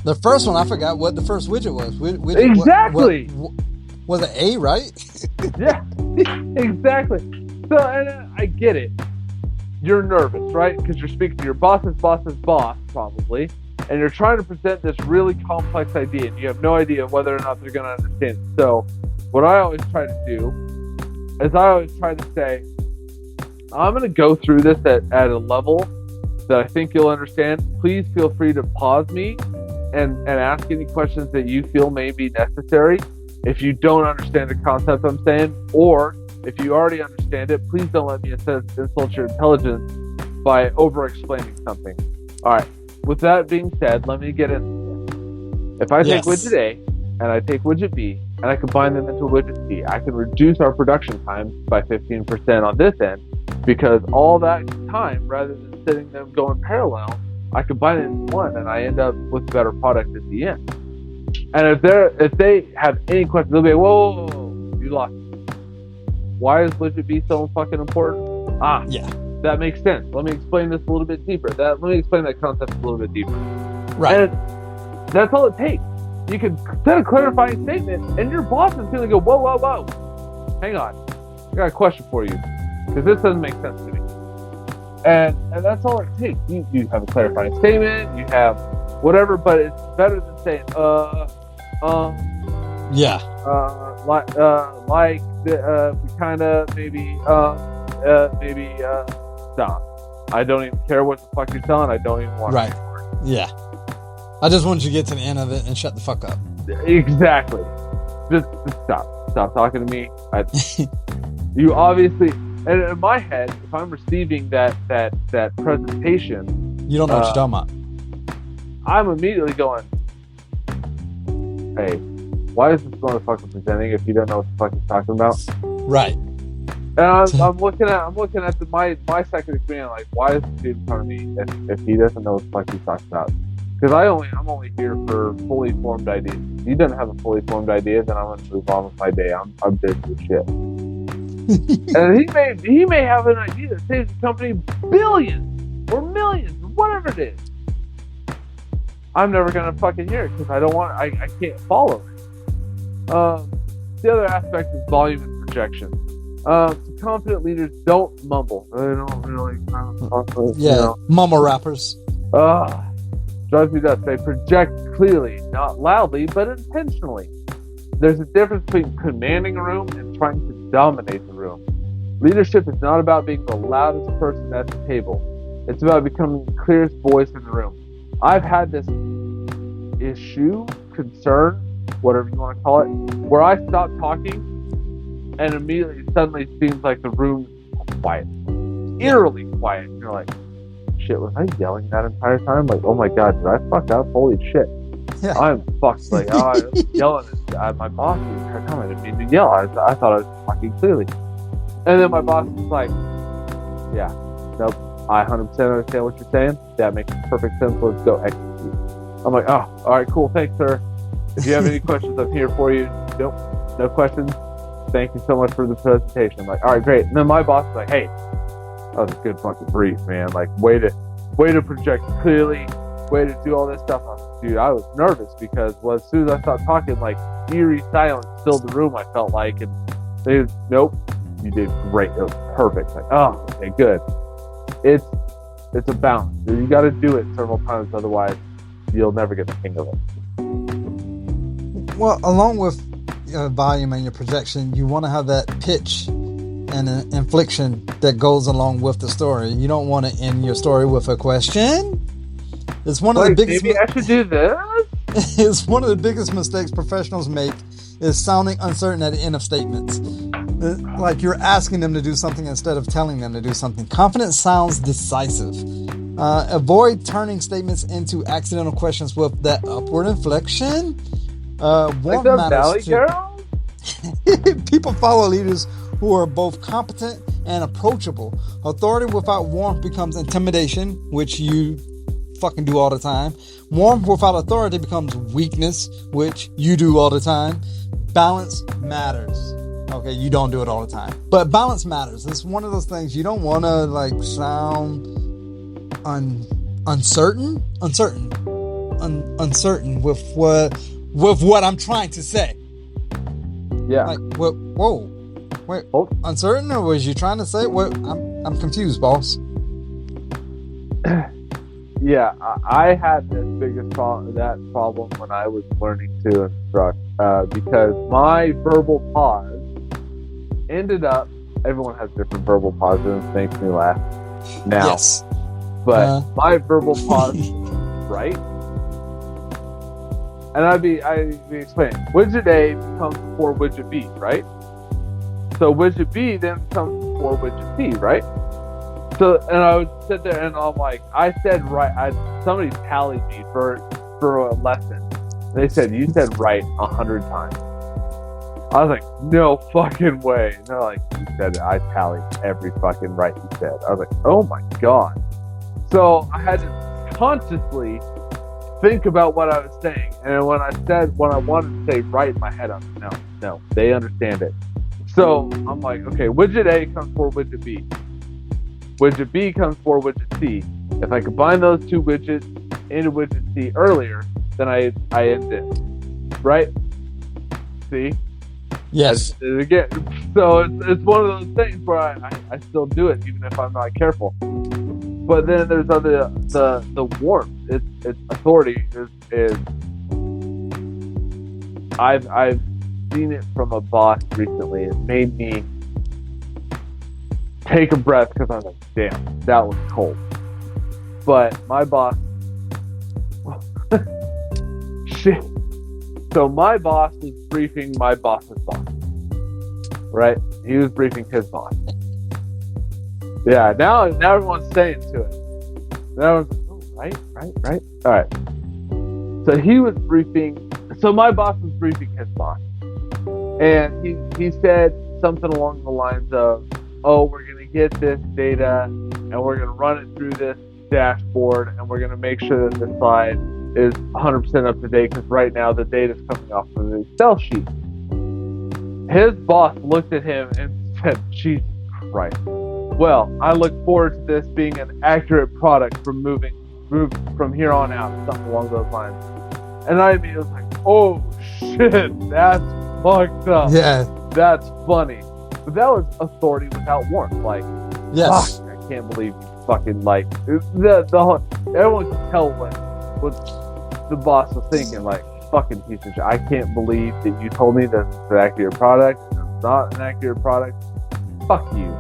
The first one, I forgot what the first widget was. Exactly. Was it A, right? Yeah, exactly. So, and I get it. You're nervous, right? Because you're speaking to your boss's boss's boss, probably, and you're trying to present this really complex idea, and you have no idea whether or not they're going to understand it. So, what I always try to do is I always try to say, I'm going to go through this at a level that I think you'll understand. Please feel free to pause me and ask any questions that you feel may be necessary. If you don't understand the concept I'm saying, or if you already understand it, please don't let me insult your intelligence by over-explaining something. All right. With that being said, let me get into this. If I take widget A and I take widget B and I combine them into widget C, I can reduce our production time by 15% on this end, because all that time, rather than sitting them going parallel, I combine it in one and I end up with a better product at the end. And if they have any questions, they'll be like, whoa, you lost me. Why is widget B so fucking important? Yeah, that makes sense. Let me explain this a little bit deeper. Let me explain that concept a little bit deeper. Right. And that's all it takes. You can set a clarifying statement, and your boss is going to go, whoa, whoa, whoa. Hang on. I got a question for you, because this doesn't make sense to me. And that's all it takes. You have a clarifying statement, you have whatever, but it's better than saying, we kind of maybe stop. I don't even care what the fuck you're telling. I don't even want to. Right. Yeah. I just want you to get to the end of it and shut the fuck up. Exactly. Just stop. Stop talking to me. You obviously, and in my head, if I'm receiving that presentation, you don't know what you're talking about. I'm immediately going, hey, why is this motherfucker presenting if you don't know what the fuck he's talking about? Right. And I'm looking at my second experience, like, why is this dude in front of me if he doesn't know what the fuck he's talking about? Because I'm only here for fully formed ideas. If he doesn't have a fully formed idea, then I'm gonna move on with my day. I'm busy with shit. And he may have an idea that saves the company billions or millions or whatever it is. I'm never gonna fucking hear it because I can't follow it. The other aspect is volume and projection. Confident leaders don't mumble. They don't really mumble rappers. Drives me nuts. They project clearly, not loudly, but intentionally. There's a difference between commanding a room and trying to dominate the room. Leadership is not about being the loudest person at the table. It's about becoming the clearest voice in the room. I've had this issue, concern, whatever you want to call it, where I stop talking and immediately suddenly seems like the room's quiet. Eerily quiet. You're like, shit, was I yelling that entire time? Like, oh my god, did I fuck up? Holy shit. Yeah. I'm fucked. Like, I was yelling at my boss the entire time. I didn't mean to yell. I thought I was talking clearly. And then my boss was like, yeah, nope, I 100% understand what you're saying. That makes perfect sense. Let's go execute. I'm like, oh, all right, cool. Thanks, sir. If you have any questions, I'm here for you. Nope, no questions. Thank you so much for the presentation. I'm like, all right, great. And then my boss was like, hey, that was a good fucking brief, man. Like, way to project clearly, way to do all this stuff. Dude, I was nervous because as soon as I stopped talking, like, eerie silence filled the room, I felt like, and they, nope, you did great. It was perfect. Like, oh, okay, good. It's a balance. You got to do it several times, otherwise you'll never get the hang of it. Well, along with volume and your projection, you want to have that pitch and an inflection that goes along with the story. You don't want to end your story with a question. It's one of the biggest. Maybe I should do this. It's one of the biggest mistakes professionals make is sounding uncertain at the end of statements. Like you're asking them to do something instead of telling them to do something. Confidence sounds decisive. Avoid turning statements into accidental questions with that upward inflection. Like the Valley Girl? People follow leaders who are both competent and approachable. Authority without warmth becomes intimidation, which you fucking do all the time. Warmth without authority becomes weakness, which you do all the time. Balance matters. Okay, you don't do it all the time, but balance matters. It's one of those things you don't want to like sound uncertain with what I'm trying to say. Yeah. Like what? Whoa. Wait. Oh. Uncertain, or was you trying to say what? I'm confused, boss. Yeah, I had this biggest problem when I was learning to instruct because my verbal pause ended up. Everyone has different verbal pauses. It makes me laugh now. Yes. But my verbal pause, right? And I'd be explaining. Widget A becomes before widget B, right? So widget B then becomes before widget C, right? So, and I would sit there and I'm like, I said right. Somebody tallied me for a lesson. They said, you said right 100 times. I was like, no fucking way. And they're like, you said it. I tallied every fucking right you said. I was like, oh my God. So I had to consciously think about what I was saying. And when I said what I wanted to say right in my head, I was like, no, they understand it. So I'm like, okay, widget A comes before widget B. Widget B comes before widget C. If I combine those two widgets into widget C earlier, then I end it. Right? See? Yes. Again, so it's one of those things where I still do it even if I'm not careful. But then there's the warmth. It's authority is I've seen it from a boss recently. It made me take a breath because I was like, damn, that was cold. But my boss, shit. So my boss was briefing my boss's boss, right? He was briefing his boss. Yeah, now everyone's saying to it. Now everyone's like, oh, right. All right. So he was briefing. So my boss was briefing his boss, and he said something along the lines of, "Oh, we're gonna get this data, and we're gonna run it through this dashboard, and we're gonna make sure that the slide is 100% up to date because right now the data is coming off of the Excel sheet." His boss looked at him and said, "Jesus Christ. Well, I look forward to this being an accurate product from moving from here on out," something along those lines. And I immediately was like, "Oh shit, that's fucked up. Yeah, that's funny." But that was authority without warmth. Like, yes, fuck, I can't believe you fucking like the whole. Everyone can tell what the boss was thinking. Like, fucking piece of shit. I can't believe that you told me that it's an accurate product. It's not an accurate product. Fuck you.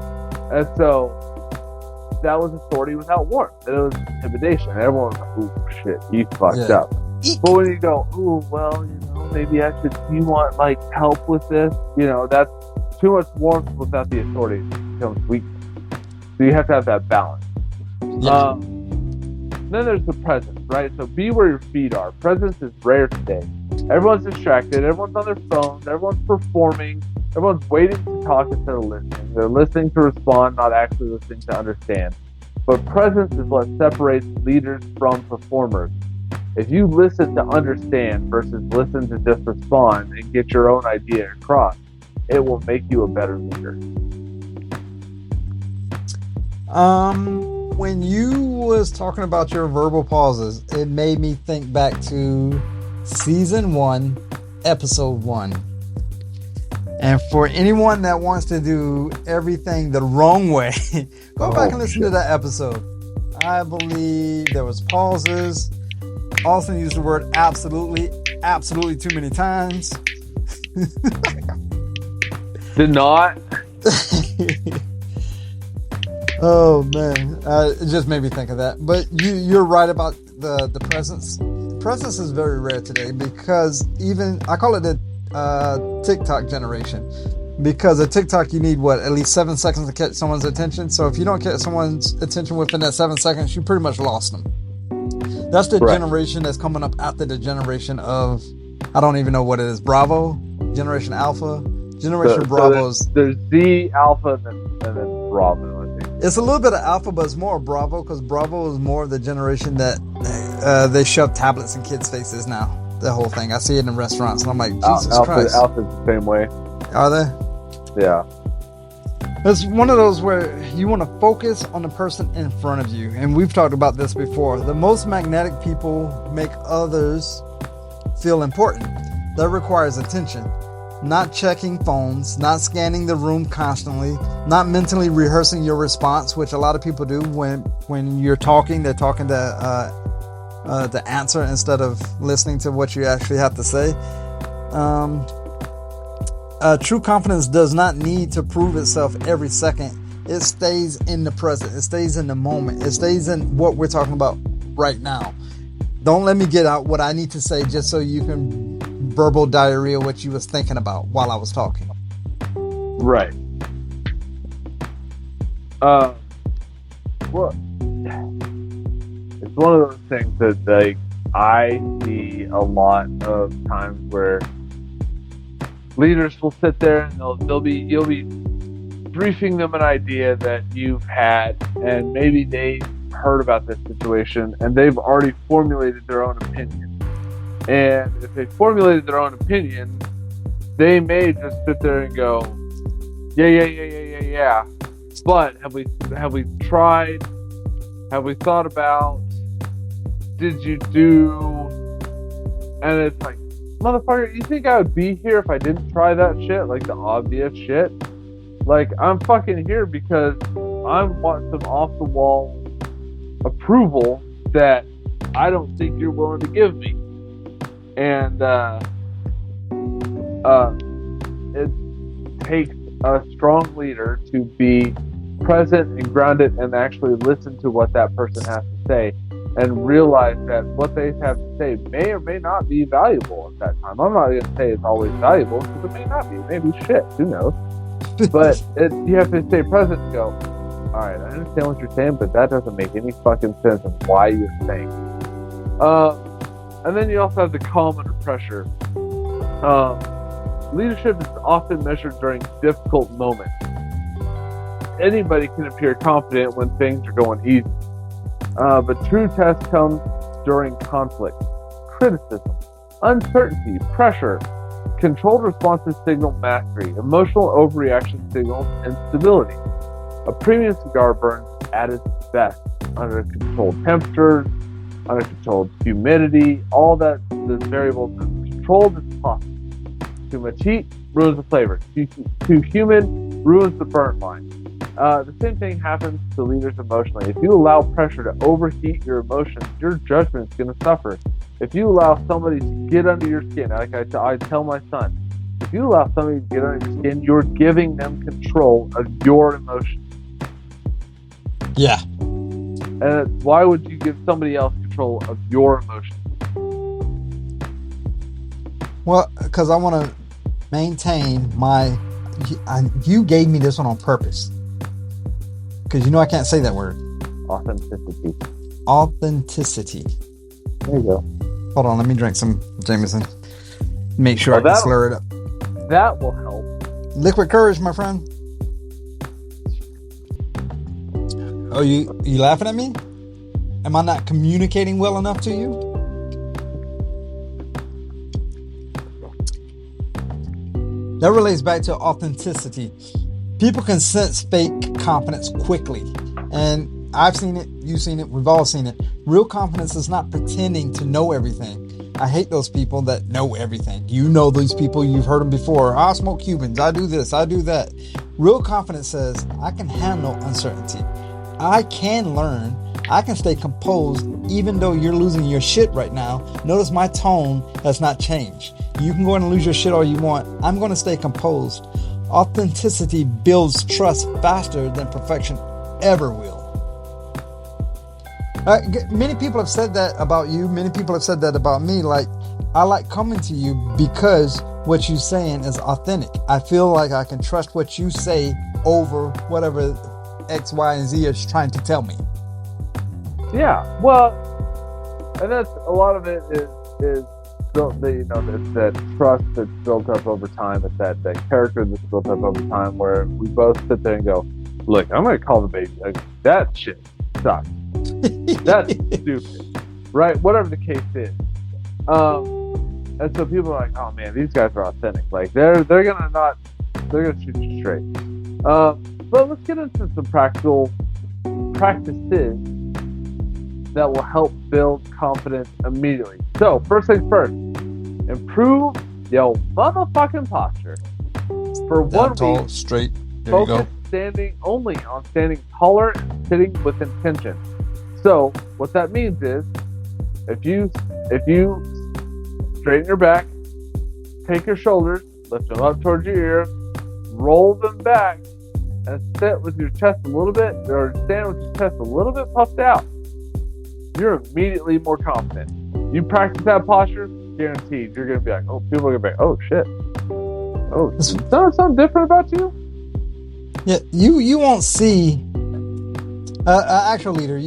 And so that was authority without warmth. And it was intimidation. And everyone was like, "Ooh, shit, you fucked up." But when you go, "Ooh, well, maybe I should, you want like help with this?" That's too much warmth without the authority. It becomes weakness. So you have to have that balance. Yeah. Then there's the presence, right? So be where your feet are. Presence is rare today. Everyone's distracted. Everyone's on their phones. Everyone's performing. Everyone's waiting to talk instead of listening. They're listening to respond, not actually listening to understand. But presence is what separates leaders from performers. If you listen to understand versus listen to just respond and get your own idea across, it will make you a better leader. When you was talking about your verbal pauses, it made me think back to season 1, episode 1. And for anyone that wants to do everything the wrong way, go back and listen to that episode. I believe there was pauses. Austin used the word absolutely too many times. Did not. Oh man, it just made me think of that. But you're right about the presence. Presence is very rare today because even I call it the TikTok generation. Because at TikTok you need at least 7 seconds to catch someone's attention. So if you don't catch someone's attention within that 7 seconds, you pretty much lost them. That's the generation that's coming up after the generation of, I don't even know what it is, Bravo, Generation Alpha, Generation Bravo's. There's Z, Alpha, and then Bravo, I think. It's a little bit of Alpha, but it's more Bravo, because Bravo is more of the generation that they shove tablets in kids' faces now. The whole thing. I see it in restaurants, and I'm like, Jesus Christ. Alpha's the same way. Are they? Yeah. It's one of those where you want to focus on the person in front of you. And we've talked about this before. The most magnetic people make others feel important. That requires attention. Not checking phones, not scanning the room constantly, not mentally rehearsing your response, which a lot of people do when you're talking. They're talking to answer instead of listening to what you actually have to say. True confidence does not need to prove itself every second. It stays in the present. It stays in the moment. It stays in what we're talking about right now. Don't let me get out what I need to say just so you can verbal diarrhea what you was thinking about while I was talking. Right. Well, it's one of those things that I see a lot of times where leaders will sit there and you'll be briefing them an idea that you've had, and maybe they heard about this situation and they've already formulated their own opinion. And if they formulated their own opinion, they may just sit there and go, yeah. But have we tried? Have we thought about? Did you do? And it's like, motherfucker, you think I would be here if I didn't try that shit? Like the obvious shit? Like, I'm fucking here because I want some off-the-wall approval that I don't think you're willing to give me. And it takes a strong leader to be present and grounded and actually listen to what that person has to say and realize that what they have to say may or may not be valuable at that time. I'm not going to say it's always valuable, because it may not be. Maybe shit. Who knows? But you have to stay present and go, all right, I understand what you're saying, but that doesn't make any fucking sense of why you're saying it. And then you also have the calm under pressure. Leadership is often measured during difficult moments. Anybody can appear confident when things are going easy. But true tests come during conflict, criticism, uncertainty, pressure. Controlled responses signal mastery. Emotional overreaction signals instability. A premium cigar burns at its best under controlled temperatures, under controlled humidity, all that the variables as controlled as possible. Too much heat ruins the flavor. Too humid ruins the burn line. The same thing happens to leaders emotionally. If you allow pressure to overheat your emotions, your judgment is going to suffer. If you allow somebody to get under your skin, like I tell my son, if you allow somebody to get under your skin, you're giving them control of your emotions. Yeah. And why would you give somebody else control of your emotions? Well, because I want to maintain my... You gave me this one on purpose. Because you know I can't say that word. Authenticity. Authenticity. There you go. Hold on, let me drink some Jameson. Make sure I can slur it up. That will help. Liquid courage, my friend. Oh, you laughing at me? Am I not communicating well enough to you? That relates back to authenticity. People can sense fake confidence quickly. And I've seen it, you've seen it, we've all seen it. Real confidence is not pretending to know everything. I hate those people that know everything. You know these people, you've heard them before. I smoke Cubans, I do this, I do that. Real confidence says, I can handle uncertainty. I can learn. I can stay composed even though you're losing your shit right now. Notice my tone has not changed. You can go and lose your shit all you want. I'm going to stay composed. Authenticity builds trust faster than perfection ever will. Many people have said that about you. Many people have said that about me. Like, I like coming to you because what you're saying is authentic. I feel like I can trust what you say over whatever X, Y, and Z is trying to tell me. Yeah, well, and that's a lot of it is built. It's that trust that's built up over time. It's that character that's built up over time, where we both sit there and go, "Look, I'm gonna call the baby. Like, that shit sucks. That's stupid, right? Whatever the case is." And so people are like, "Oh man, these guys are authentic. Like, they're gonna shoot you straight." But let's get into some practical practices that will help build confidence immediately. So, first things first, improve your motherfucking posture. For one tall, week, straight. There you go. Only on standing taller and sitting with intention. So, what that means is, if you straighten your back, take your shoulders, lift them up towards your ear, roll them back, and sit with your chest a little bit, or stand with your chest a little bit puffed out, you're immediately more confident. You practice that posture, guaranteed, you're going to be like, oh, people are going to be like, oh, shit. Oh, is there something different about you? Yeah, you won't see an actual leader.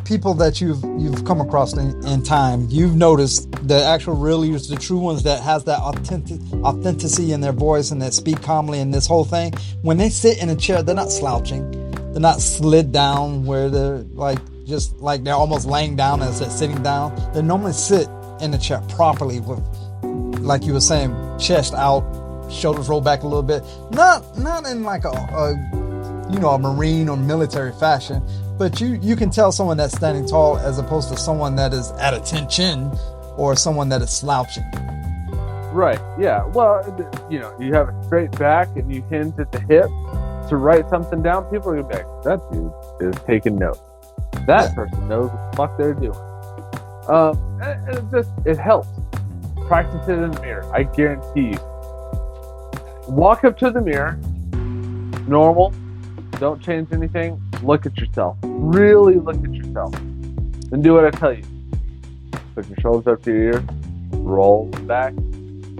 People that you've come across in time, you've noticed the actual real leaders, the true ones that has that authenticity in their voice and that speak calmly and this whole thing. When they sit in a chair, they're not slouching. They're not slid down where they're just like they're almost laying down as they're sitting down. They normally sit in the chair properly with, like you were saying, chest out, shoulders rolled back a little bit. Not in like a Marine or military fashion, but you can tell someone that's standing tall as opposed to someone that is at attention or someone that is slouching. Right, yeah. Well, you have a straight back and you hinge at the hip to write something down. People are going to be like, that dude is taking notes. That person knows what the fuck they're doing. And it helps. Practice it in the mirror. I guarantee you. Walk up to the mirror, normal, don't change anything, look at yourself. Really look at yourself. Then do what I tell you. Put your shoulders up to your ears, roll back,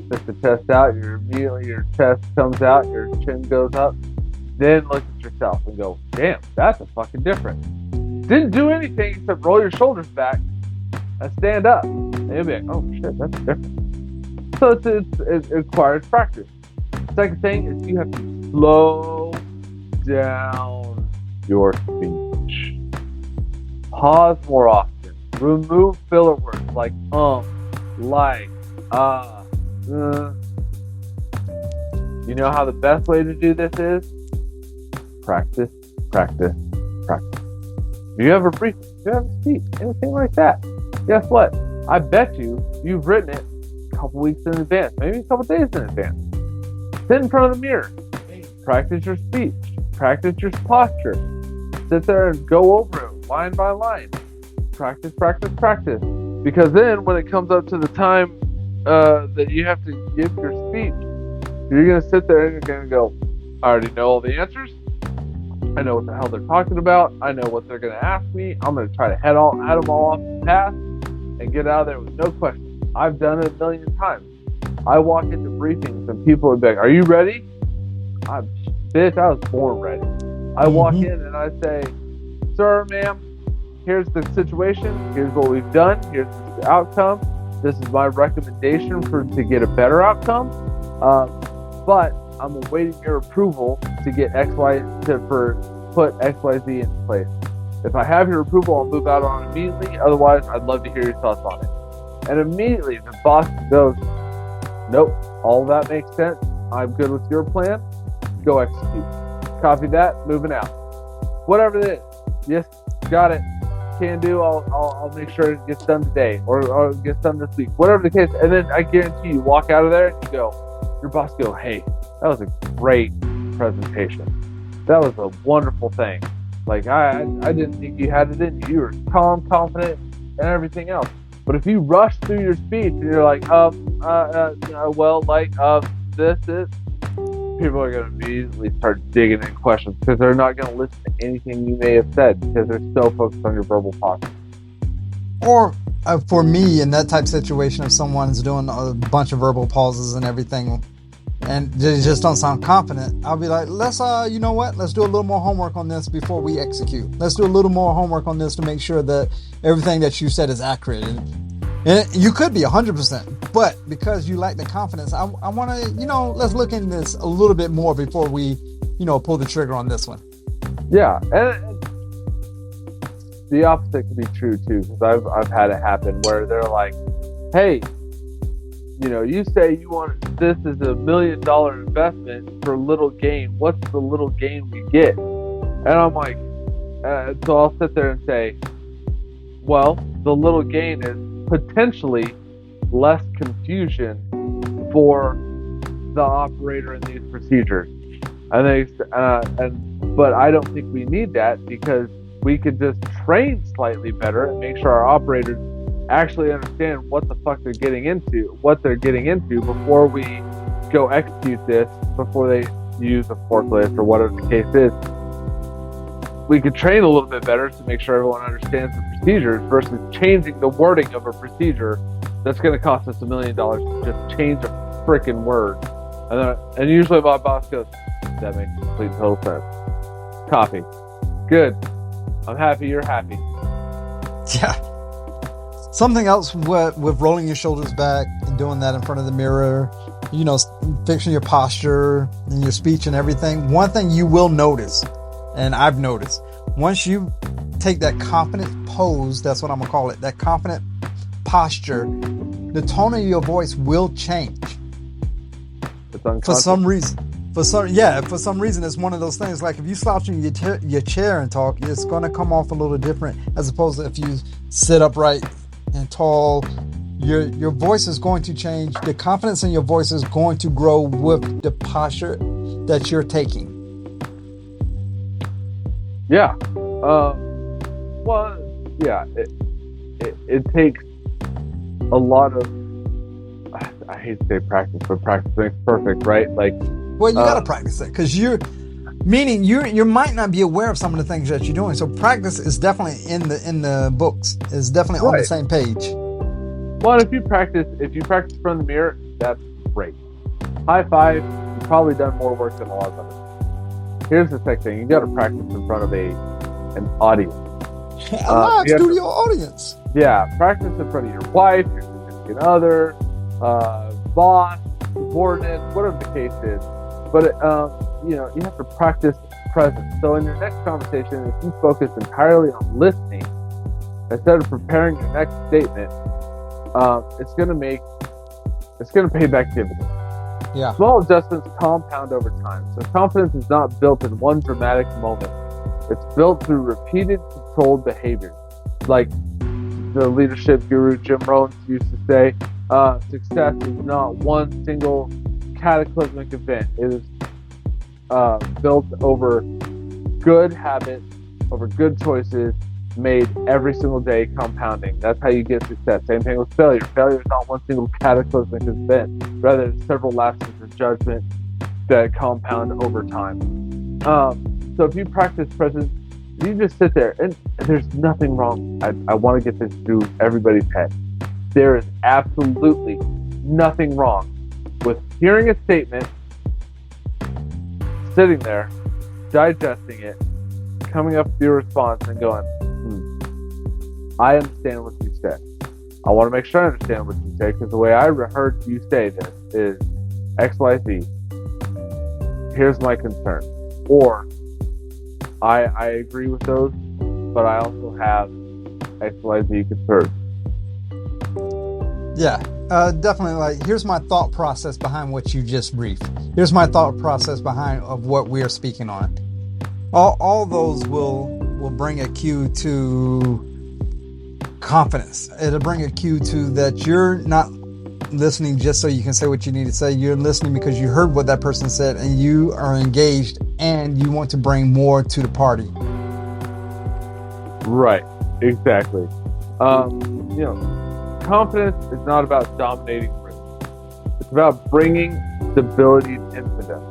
stick the chest out, your chest comes out, your chin goes up. Then look at yourself and go, damn, that's a fucking difference. Didn't do anything except roll your shoulders back and stand up. And you'll be like, oh shit, that's different. So it requires practice. Second thing is you have to slow down your speech. Pause more often. Remove filler words like like, You know how the best way to do this is? Practice, practice, practice. If you have a brief, if you have a speech, anything like that, guess what? I bet you've written it a couple weeks in advance, maybe a couple days in advance. Sit in front of the mirror. Practice your speech. Practice your posture. Sit there and go over it line by line. Practice, practice, practice. Because then when it comes up to the time that you have to give your speech, you're going to sit there and you're going to go, I already know all the answers. I know what the hell they're talking about. I know what they're going to ask me. I'm going to try to head them all off the path and get out of there with no questions. I've done it a million times. I walk into briefings and people are like, are you ready? Bitch, I was born ready. I walk in and I say, sir, ma'am, here's the situation. Here's what we've done. Here's the outcome. This is my recommendation to get a better outcome. But I'm awaiting your approval to get put XYZ into place. If I have your approval, I'll move out on it immediately. Otherwise, I'd love to hear your thoughts on it. And immediately the boss goes, nope, all that makes sense. I'm good with your plan. Go execute. Copy that, moving out. Whatever it is. Yes, got it. Can do. I'll make sure it gets done today or gets done this week. Whatever the case. And then I guarantee you walk out of there and your boss go, hey, that was a great presentation. That was a wonderful thing. Like I didn't think you had it in you. You were calm, confident, and everything else. But if you rush through your speech and you're like, this is, people are going to immediately start digging in questions because they're not going to listen to anything you may have said because they're so focused on your verbal posture. Or for me, in that type of situation, if someone's doing a bunch of verbal pauses and everything, and they just don't sound confident, I'll be like, let's, you know what? Let's do a little more homework on this before we execute. Let's do a little more homework on this to make sure that everything that you said is accurate. And you could be 100%, but because you lack the confidence, I want to, let's look into this a little bit more before we, pull the trigger on this one. Yeah, and the opposite can be true too, because I've had it happen where they're like, hey, you say you want this is $1 million investment for little gain. What's the little gain we get? And I'm like, so I'll sit there and say, well, the little gain is potentially less confusion for the operator in these procedures. But I don't think we need that because we could just train slightly better and make sure our operators actually understand what the fuck they're getting into before we go execute this, before they use a forklift or whatever the case is. We could train a little bit better to make sure everyone understands the procedures versus changing the wording of a procedure that's going to cost us $1 million to just change a freaking word. And usually my boss goes, that makes complete total sense. Copy. Good. I'm happy you're happy. Yeah. Something else with rolling your shoulders back and doing that in front of the mirror, fixing your posture and your speech and everything. One thing you will notice, and I've noticed, once you take that confident pose, that's what I'm going to call it, that confident posture, the tone of your voice will change. For some reason. For some reason, it's one of those things. Like if you slouch in your chair and talk, it's going to come off a little different as opposed to if you sit upright and tall. Your voice is going to change. The confidence in your voice is going to grow with the posture that you're taking. Yeah. It takes a lot of, I hate to say practice, but practice makes perfect, right? Like, well, you got to practice it because you might not be aware of some of the things that you're doing. So practice is definitely in the books. It's definitely on the same page. Well, if you practice in front of the mirror, that's great. High five, you've probably done more work than a lot of others. Here's the second thing: you got to practice in front of an audience, a live studio audience. Yeah, practice in front of your wife, your significant other, boss, subordinate, whatever the case is. But you have to practice presence. So in your next conversation, if you focus entirely on listening instead of preparing your next statement, it's going to pay back dividends. Yeah. Small adjustments compound over time. So confidence is not built in one dramatic moment. It's built through repeated controlled behaviors. Like the leadership guru Jim Rohn used to say, success is not one single cataclysmic event. It is built over good habits, over good choices made every single day, compounding. That's how you get success. Same thing with failure. Failure is not one single cataclysmic event. Rather, it's several lapses of judgment that compound over time. So if you practice presence, you just sit there, and there's nothing wrong. I want to get this through everybody's head. There is absolutely nothing wrong with hearing a statement, sitting there, digesting it, coming up with your response and going, I understand what you said. I want to make sure I understand what you said because the way I heard you say this is X, Y, Z. Here's my concern. Or, I agree with those, but I also have X, Y, Z concerns. Yeah, definitely. Like, here's my thought process behind what you just briefed. Here's my thought process behind of what we are speaking on. All those will bring a cue to confidence. It'll bring a cue to that you're not listening just so you can say what you need to say. You're listening because you heard what that person said and you are engaged and you want to bring more to the party. Right, exactly. Confidence is not about dominating rooms. It's about bringing stability into them.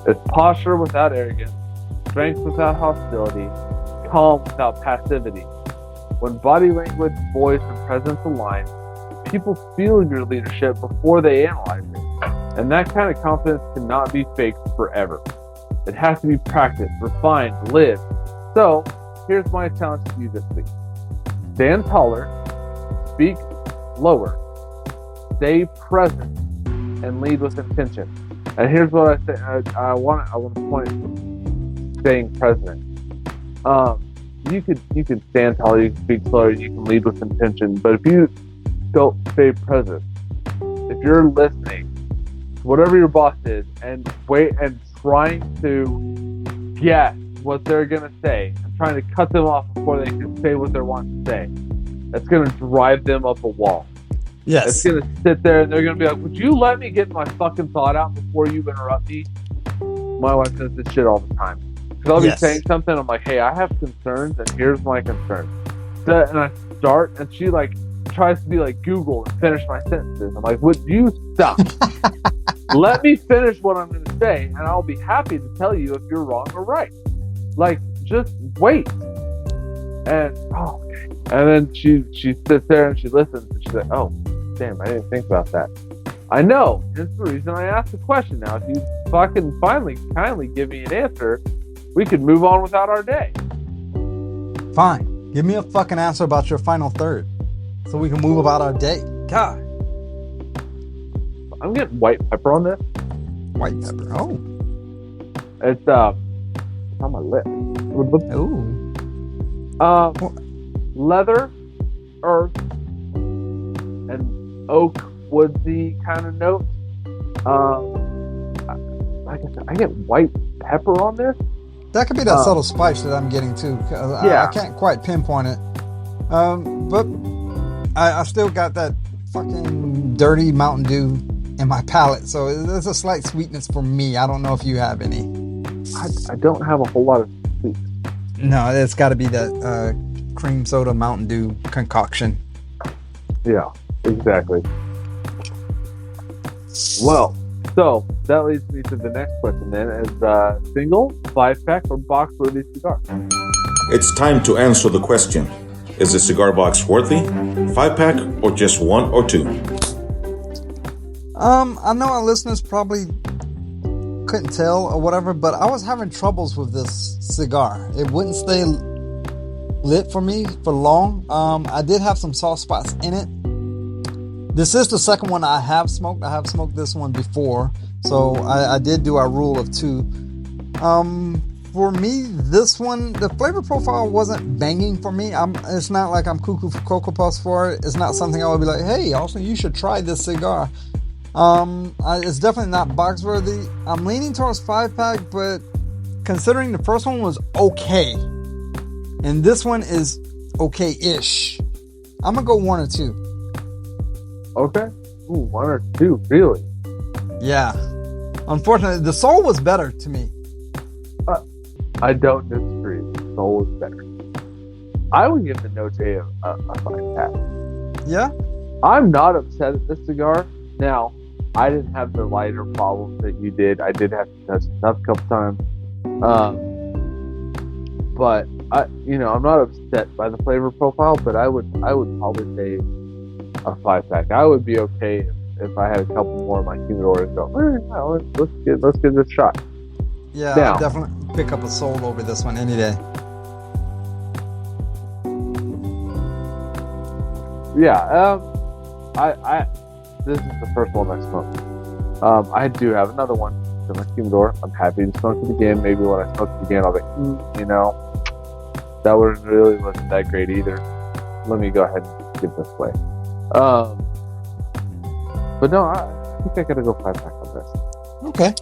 It's posture without arrogance, strength without hostility, calm without passivity. When body language, voice, and presence align, people feel your leadership before they analyze it. And that kind of confidence cannot be faked forever. It has to be practiced, refined, lived. So, here's my challenge to you this week. Stand taller, speak lower, stay present, and lead with intention. And here's what I say. I want to point to staying present. You can stand taller, you can speak slower, you can lead with intention. But if you don't stay present, if you're listening to whatever your boss is and trying to guess what they're gonna say and trying to cut them off before they can say what they want to say, that's gonna drive them up a wall. Yes. It's gonna sit there and they're gonna be like, "Would you let me get my fucking thought out before you interrupt me?" My wife says this shit all the time. Because I'll be saying something, I'm like, "Hey, I have concerns, and here's my concern." And I start, and she like tries to be like Google and finish my sentences. I'm like, "Would you stop? Let me finish what I'm gonna say, and I'll be happy to tell you if you're wrong or right. Like, just wait." And then she sits there and she listens, and she's like, "Oh, damn, I didn't think about that." I know. That's the reason I asked the question. Now, if you fucking finally kindly give me an answer, we could move on without our day. Fine. Give me a fucking answer about your final third, so we can move about our day. God. I'm getting white pepper on this. White pepper. Oh. It's on my lip. Ooh. Leather, earth, and oak woodsy kind of notes. Like I said, I get white pepper on this. That could be that subtle spice that I'm getting too. I can't quite pinpoint it. But I still got that fucking dirty Mountain Dew in my palate. So there's a slight sweetness for me. I don't know if you have any. I don't have a whole lot of sweet. No, it's got to be that cream soda Mountain Dew concoction. Yeah, exactly. Well, so that leads me to the next question then. Is single, 5-pack, or box-worthy cigar? It's time to answer the question. Is a cigar box worthy, 5-pack, or just one or two? I know our listeners probably couldn't tell or whatever, but I was having troubles with this cigar. It wouldn't stay lit for me for long. I did have some soft spots in it. This is the second one I have smoked. I have smoked this one before, so I did do our rule of two. For me, this one, the flavor profile wasn't banging for me. It's not like I'm cuckoo for Cocoa Puffs for it. It's not something I would be like, "Hey, Austin, you should try this cigar." It's definitely not box worthy. I'm leaning towards 5-pack, but considering the first one was okay, and this one is okay-ish, I'm gonna go 1 or 2. Okay. Ooh, 1 or 2, really? Yeah. Unfortunately, the soul was better to me. I don't disagree. The soul is better. I would give the Noche a 5-pack. Yeah? I'm not upset at this cigar. Now, I didn't have the lighter problems that you did. I did have to touch it up a couple times. But I'm not upset by the flavor profile, but I would probably say a 5-pack. I would be okay if I had a couple more of my humidor and go, let's give this a shot. Yeah, now, I'll definitely pick up a soul over this one any day. Yeah, this is the first one I smoked. I do have another one in my humidor. I'm happy to smoke it again. Maybe when I smoke it again, I'll be, that really wasn't that great either. Let me go ahead and give this away. But no, I think I gotta go 5-pack on this. Okay.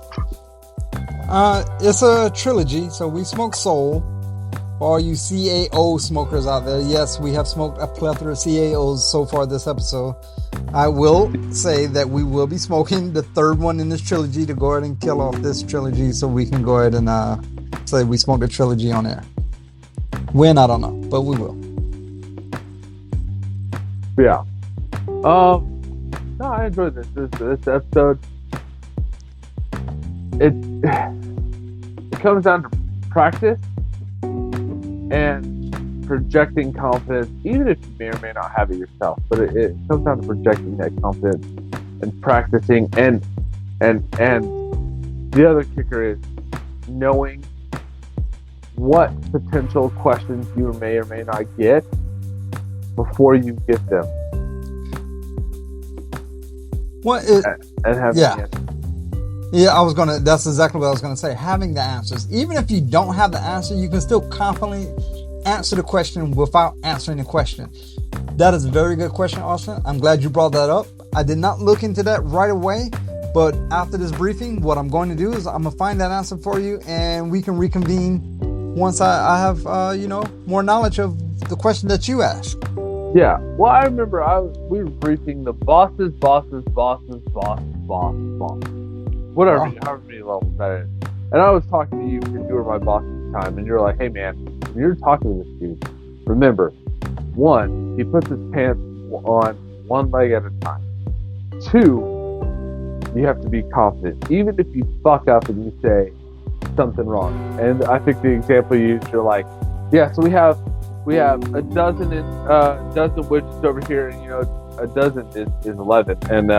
It's a trilogy, so we smoke Soul. For all you CAO smokers out there, yes, we have smoked a plethora of CAOs so far this episode. I will say that we will be smoking the third one in this trilogy to go ahead and kill off this trilogy, so we can go ahead and say we smoked a trilogy on air. When, I don't know, but we will. Yeah. No, I enjoyed this episode. it comes down to practice and projecting confidence, even if you may or may not have it yourself. But it comes down to projecting that confidence and practicing, and the other kicker is knowing what potential questions you may or may not get before you get them. And having the answers. Yeah, that's exactly what I was gonna say. Having the answers. Even if you don't have the answer, you can still confidently answer the question without answering the question. That is a very good question, Austin. I'm glad you brought that up. I did not look into that right away, but after this briefing, what I'm going to do is I'm gonna find that answer for you, and we can reconvene once I have more knowledge of the question that you asked. Yeah. Well, I remember we were briefing the bosses, boss. Whatever, however many levels that is. And I was talking to you because you were my boss at the time, and you're like, hey man, when you're talking to this dude, remember, 1, he puts his pants on one leg at a time. 2, you have to be confident. Even if you fuck up and you say something wrong. And I think the example you used, you're like, yeah, so we have a dozen widgets over here, and a dozen is 11, and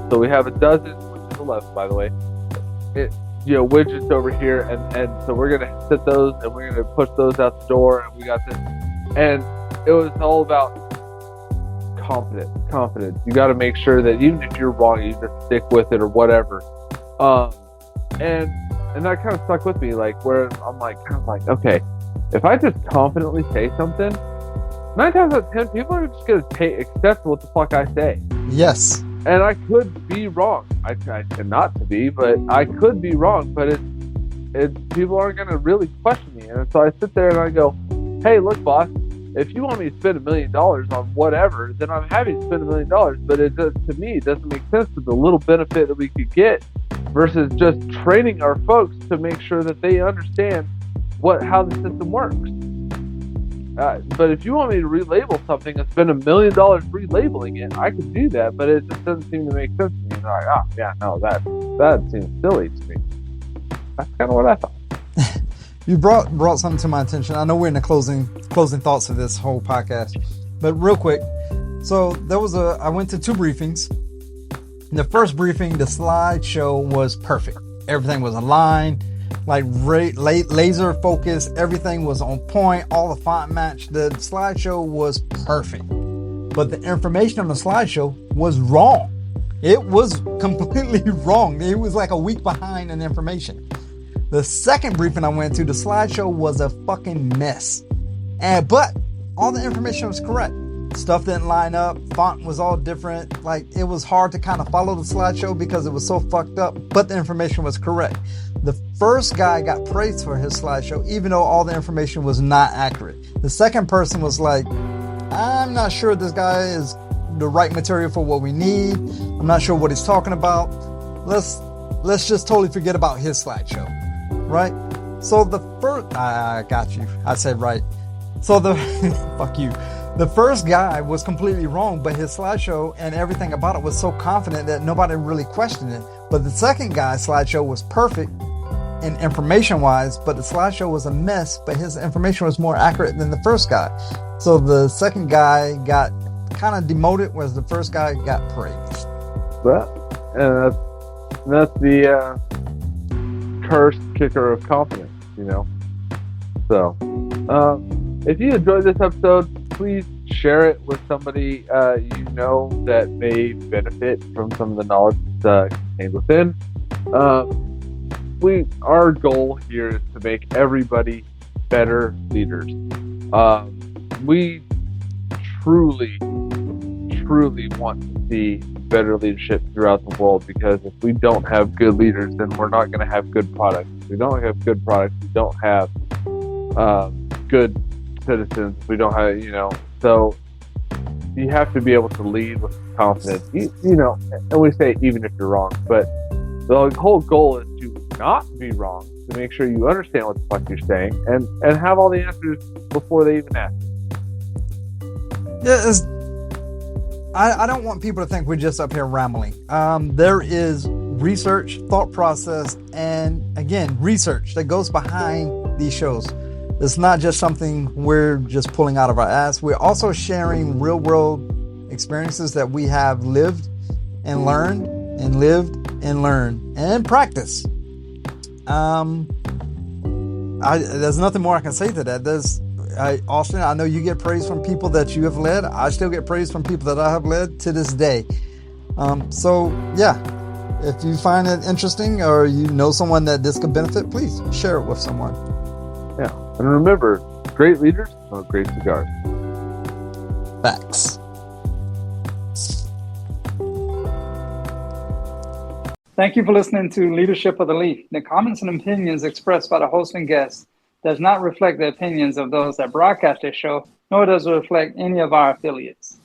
so we have a dozen, which is 11 by the way, widgets over here, and so we're gonna set those and we're gonna push those out the door, and we got this, and it was all about confidence. You got to make sure that even if you're wrong, you just stick with it or whatever, and that kind of stuck with me, like where I'm like okay, if I just confidently say something, 9 times out of 10, people are just going to accept what the fuck I say. Yes. And I could be wrong. I tend not to be, but I could be wrong. But people aren't going to really question me. And so I sit there and I go, hey, look, boss, if you want me to spend $1 million on whatever, then I'm happy to spend $1 million. But to me, it doesn't make sense with the little benefit that we could get versus just training our folks to make sure that they understand how the system works. But if you want me to relabel something and spend $1 million relabeling it, I could do that, but it just doesn't seem to make sense to me. And I'm like, that seems silly to me. That's kind of what I thought. You brought something to my attention. I know we're in the closing thoughts of this whole podcast, but real quick. So I went to 2 briefings. In the first briefing, the slideshow was perfect. Everything was aligned. Like laser focus, everything was on point, all the font matched, the slideshow was perfect. But the information on the slideshow was wrong. It was completely wrong. It was like a week behind in information. The second briefing I went to, the slideshow was a fucking mess. But all the information was correct. Stuff didn't line up, font was all different. Like, it was hard to kind of follow the slideshow because it was so fucked up, but the information was correct. The first guy got praised for his slideshow, even though all the information was not accurate. The second person was like, I'm not sure this guy is the right material for what we need. I'm not sure what he's talking about. Let's just totally forget about his slideshow, right? So the first, I got you. I said right. So fuck you. The first guy was completely wrong, but his slideshow and everything about it was so confident that nobody really questioned it. But the second guy's slideshow was perfect in information-wise, but the slideshow was a mess, but his information was more accurate than the first guy. So the second guy got kind of demoted, whereas the first guy got praised. Well, and that's the cursed kicker of confidence, So, if you enjoyed this episode, please share it with somebody that may benefit from some of the knowledge that's contained within. Our goal here is to make everybody better leaders. We truly want to see better leadership throughout the world, because if we don't have good leaders, then we're not going to have good products. If we don't have good products, we don't have good citizens. We don't have, so you have to be able to lead with confidence, and we say even if you're wrong, but the whole goal is to not be wrong, to make sure you understand what the fuck you're saying and have all the answers before they even ask. Yeah, I don't want people to think we're just up here rambling. There is research, thought process, and again, research that goes behind these shows. It's not just something we're just pulling out of our ass. We're also sharing real world experiences that we have lived and learned and lived and learned and practice. There's nothing more I can say to that. Austin, I know you get praise from people that you have led. I still get praise from people that I have led to this day. So yeah, if you find it interesting or you know someone that this could benefit, please share it with someone. Yeah. And remember, great leaders smoke great cigars. Facts. Thank you for listening to Leadership of the Leaf. The comments and opinions expressed by the host and guests does not reflect the opinions of those that broadcast this show, nor does it reflect any of our affiliates.